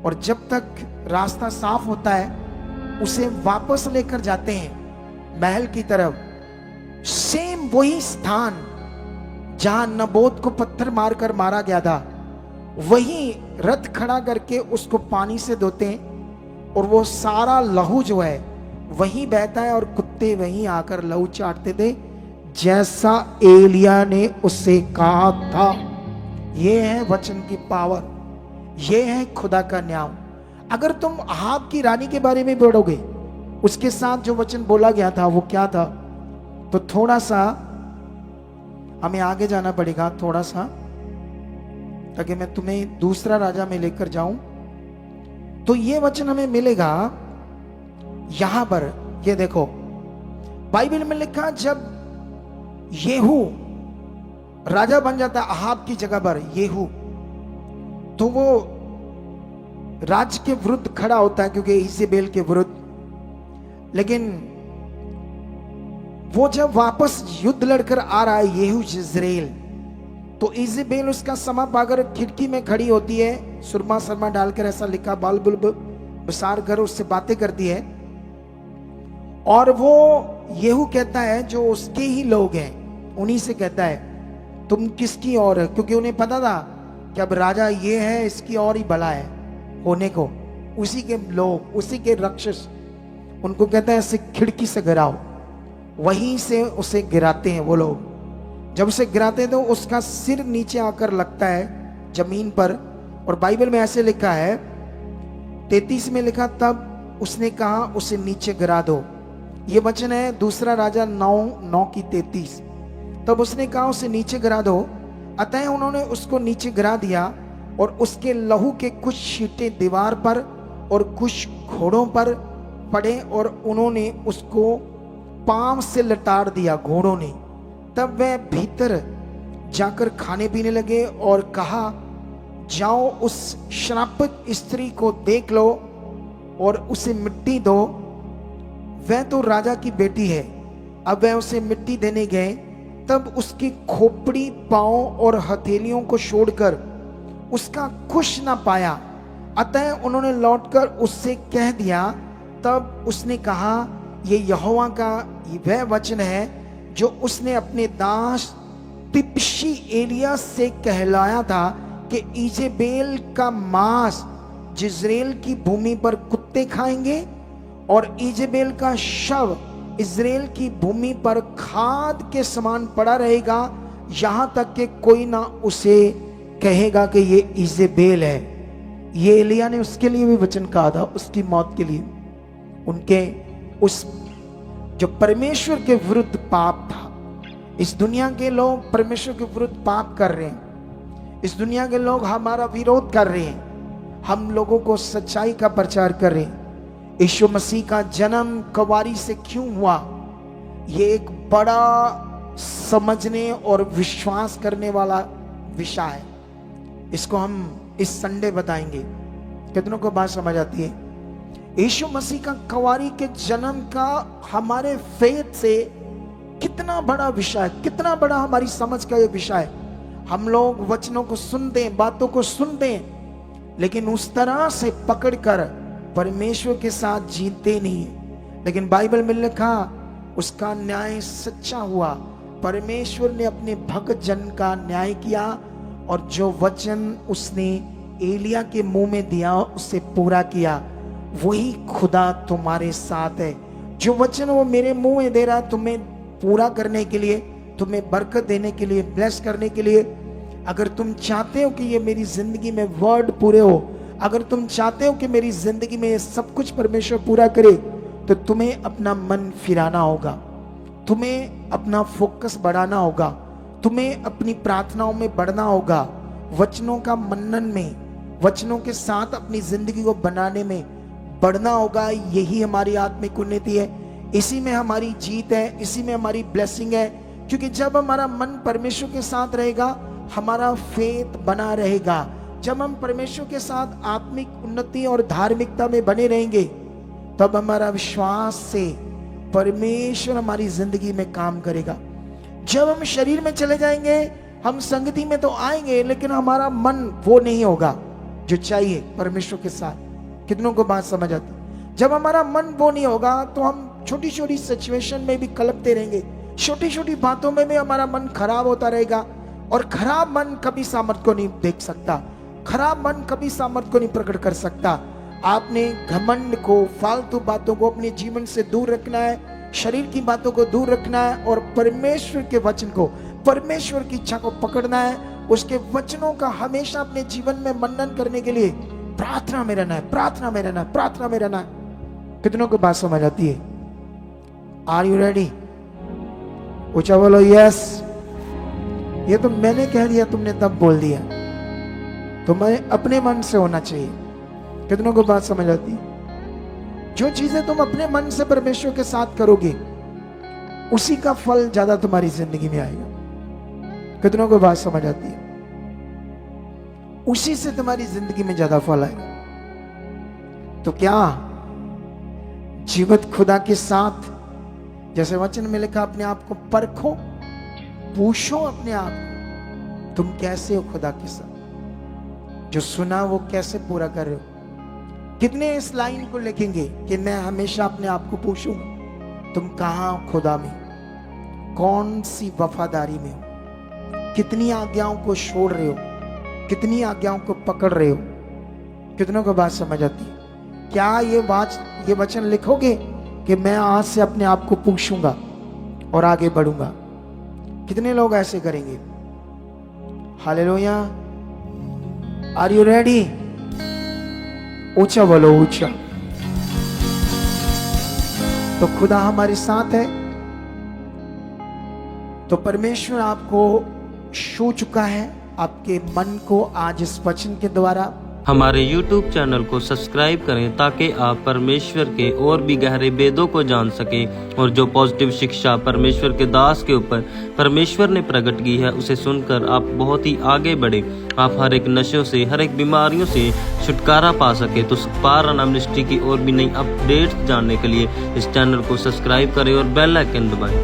[SPEAKER 1] और जब तक रास्ता साफ होता है, उसे वापस लेकर जाते हैं महल की तरफ। सेम वही स्थान जहां नबोत को पत्थर मारकर मारा गया था, वही रथ खड़ा करके उसको पानी से धोते हैं और वो सारा लहू जो है वहीं बहता है और कुत्ते वहीं आकर लहू चाटते थे, जैसा एलिया ने उससे कहा था। ये है वचन की पावर, ये है खुदा का न्याय। अगर तुम अहाब की रानी के बारे में पढ़ोगे, उसके साथ जो वचन बोला गया था वो क्या था, तो थोड़ा सा हमें आगे जाना पड़ेगा, थोड़ा सा, ताकि मैं तुम्हें दूसरा राजा में लेकर जाऊं। तो ये वचन हमें मिलेगा यहां पर। ये देखो बाइबल में लिखा, जब येहू राजा बन जाता अहाब की जगह पर, येहू, तो वो राज्य के विरुद्ध खड़ा होता है, क्योंकि इजेबेल के विरुद्ध। लेकिन वो जब वापस युद्ध लड़कर आ रहा है येहू इजराइल, तो इजेबेल उसका समा पाकर खिड़की में खड़ी होती है, सुरमा शर्मा डालकर, ऐसा लिखा, बाल बुल बसार कर उससे बातें करती है। और वो येहू कहता है, जो उसके ही लोग हैं उन्हीं से कहता है, तुम किसकी ओर है, क्योंकि उन्हें पता था कि अब राजा ये है, इसकी और ही भला है होने को। उसी के लोग, उसी के राक्षस, उनको कहता है ऐसे खिड़की से गिराओ। वहीं से उसे गिराते हैं वो लोग। जब उसे गिराते हैं तो उसका सिर नीचे आकर लगता है जमीन पर। और बाइबल में ऐसे लिखा है, 33 में लिखा, तब उसने कहा उसे नीचे गिरा दो। ये वचन है दूसरा राजा 9:33। तब उसने कहा उसे नीचे गिरा दो। अतः उन्होंने उसको नीचे गिरा दिया और उसके लहू के कुछ छींटे दीवार पर और कुछ घोड़ों पर पड़े और उन्होंने उसको पांव से लटार दिया घोड़ों ने। तब वह भीतर जाकर खाने पीने लगे और कहा, जाओ उस श्रापित स्त्री को देख लो और उसे मिट्टी दो, वह तो राजा की बेटी है। अब वह उसे मिट्टी देने गए, तब उसकी खोपड़ी, पांव और हथेलियों को छोड़कर उसका कुछ ना पाया। अतः उन्होंने लौटकर उससे कह दिया। तब उसने कहा, ये यहोवा का वह वचन है जो उसने अपने दास तिप्शी एलिया से कहलाया था कि इजेबेल का मांस इजराइल की भूमि पर कुत्ते खाएंगे और इजेबेल का शव इजराइल की भूमि पर खाद के समान पड़ा रहेगा, यहां तक कि कोई ना उसे कहेगा कि ये इजेबेल है। ये एलिया ने उसके लिए भी वचन कहा था, उसकी मौत के लिए। उनके उस जो परमेश्वर के विरुद्ध पाप था, इस दुनिया के लोग परमेश्वर के विरुद्ध पाप कर रहे हैं, इस दुनिया के लोग हमारा विरोध कर रहे हैं, हम लोगों को सच्चाई का प्रचार कर रहे हैं। यीशु मसीह का जन्म कुंवारी से क्यों हुआ, ये एक बड़ा समझने और विश्वास करने वाला विषय है। इसको हम इस संडे बताएंगे। कितनों को बात समझ आती है? यीशु मसीह का कुंवारी के जन्म का हमारे फेथ से कितना बड़ा विषय, कितना बड़ा हमारी समझ का ये विषय है। हम लोग वचनों को सुनते हैं, बातों को सुनते हैं, लेकिन उस तरह से पकड़कर परमेश्वर के साथ जीते नहीं है। लेकिन बाइबल में लिखा, उसका न्याय सच्चा हुआ। परमेश्वर ने अपने भक्त जन का न्याय किया और जो वचन उसने एलिया के मुंह में दिया उसे पूरा किया। वही खुदा तुम्हारे साथ है। जो वचन वो मेरे मुंह में दे रहा है तुम्हें पूरा करने के लिए, तुम्हें बरकत देने के लिए, ब्लेस करने के लिए। अगर तुम चाहते हो कि ये मेरी जिंदगी में वर्ड पूरे हो, अगर तुम चाहते हो कि मेरी जिंदगी में ये सब कुछ परमेश्वर पूरा करे, तो तुम्हें अपना मन फिराना होगा, तुम्हें अपना फोकस बढ़ाना होगा, तुम्हें अपनी प्रार्थनाओं में बढ़ना होगा, वचनों का मनन में, वचनों के साथ अपनी जिंदगी को बनाने में बढ़ना होगा। यही हमारी आत्मिक उन्नति है, इसी में हमारी जीत है, इसी में हमारी ब्लेसिंग है। क्योंकि जब हमारा मन परमेश्वर के साथ रहेगा, हमारा फेथ बना रहेगा। जब हम परमेश्वर के साथ आत्मिक उन्नति और धार्मिकता में बने रहेंगे, तब हमारा विश्वास से परमेश्वर हमारी जिंदगी में काम करेगा। जब हम शरीर में चले जाएंगे, हम संगति में तो आएंगे, लेकिन हमारा मन वो नहीं होगा जो चाहिए परमेश्वर के साथ। कितनों को बात समझ आती? जब हमारा मन वो नहीं होगा, तो हम छोटी छोटी सिचुएशन में भी कलपते रहेंगे, छोटी छोटी बातों में भी हमारा मन खराब होता रहेगा, और खराब मन कभी सामर्थ को नहीं देख सकता, खराब मन कभी सामर्थ को नहीं प्रकट कर सकता। आपने घमंड को, फालतू बातों को अपने जीवन से दूर रखना है, शरीर की बातों को दूर रखना है, और परमेश्वर के वचन को, परमेश्वर की इच्छा को पकड़ना है। उसके वचनों का हमेशा अपने जीवन में मनन करने के लिए प्रार्थना में रहना है, प्रार्थना में रहना है, प्रार्थना में रहना है। कितनों को बात समझ आती है? Are you ready? ऊंचा बोलो यस। ये तो मैंने कह दिया, तुमने तब बोल दिया। तुम्हें अपने मन से होना चाहिए। कितनों को बात समझ आती है? जो चीजें तुम अपने मन से परमेश्वर के साथ करोगे, उसी का फल ज्यादा तुम्हारी जिंदगी में आएगा। कितनों को बात समझ आती है? उसी से तुम्हारी जिंदगी में ज्यादा फल आएगा। तो क्या जीवित खुदा के साथ, जैसे वचन में लिखा, अपने आप को परखो, पूछो अपने आप को, तुम कैसे हो खुदा के साथ? जो सुना वो कैसे पूरा कर रहे हो? कितने इस लाइन को लिखेंगे कि मैं हमेशा अपने आप को पूछूंगा, तुम कहां हो खुदा में? कौन सी वफादारी में हो? कितनी आज्ञाओं को छोड़ रहे हो? कितनी आज्ञाओं को पकड़ रहे हो? कितनों को बात समझ आती है? क्या ये वचन लिखोगे कि मैं आज से अपने आप को पूछूंगा और आगे बढ़ूंगा? कितने लोग ऐसे करेंगे? हालेलुया। Are you ready? ऊंचा बोलो, ऊंचा। तो खुदा हमारे साथ है, तो परमेश्वर आपको छू चुका है, आपके मन को आज इस वचन के द्वारा।
[SPEAKER 6] हमारे YouTube चैनल को सब्सक्राइब करें ताकि आप परमेश्वर के और भी गहरे भेदों को जान सकें, और जो पॉजिटिव शिक्षा परमेश्वर के दास के ऊपर परमेश्वर ने प्रकट की है उसे सुनकर आप बहुत ही आगे बढ़े, आप हर एक नशों से, हर एक बीमारियों से छुटकारा पा सके। तो पार मिनिस्ट्री की और भी नई अपडेट्स जानने के लिए इस चैनल को सब्सक्राइब करें और बेल आइकन दबाएं।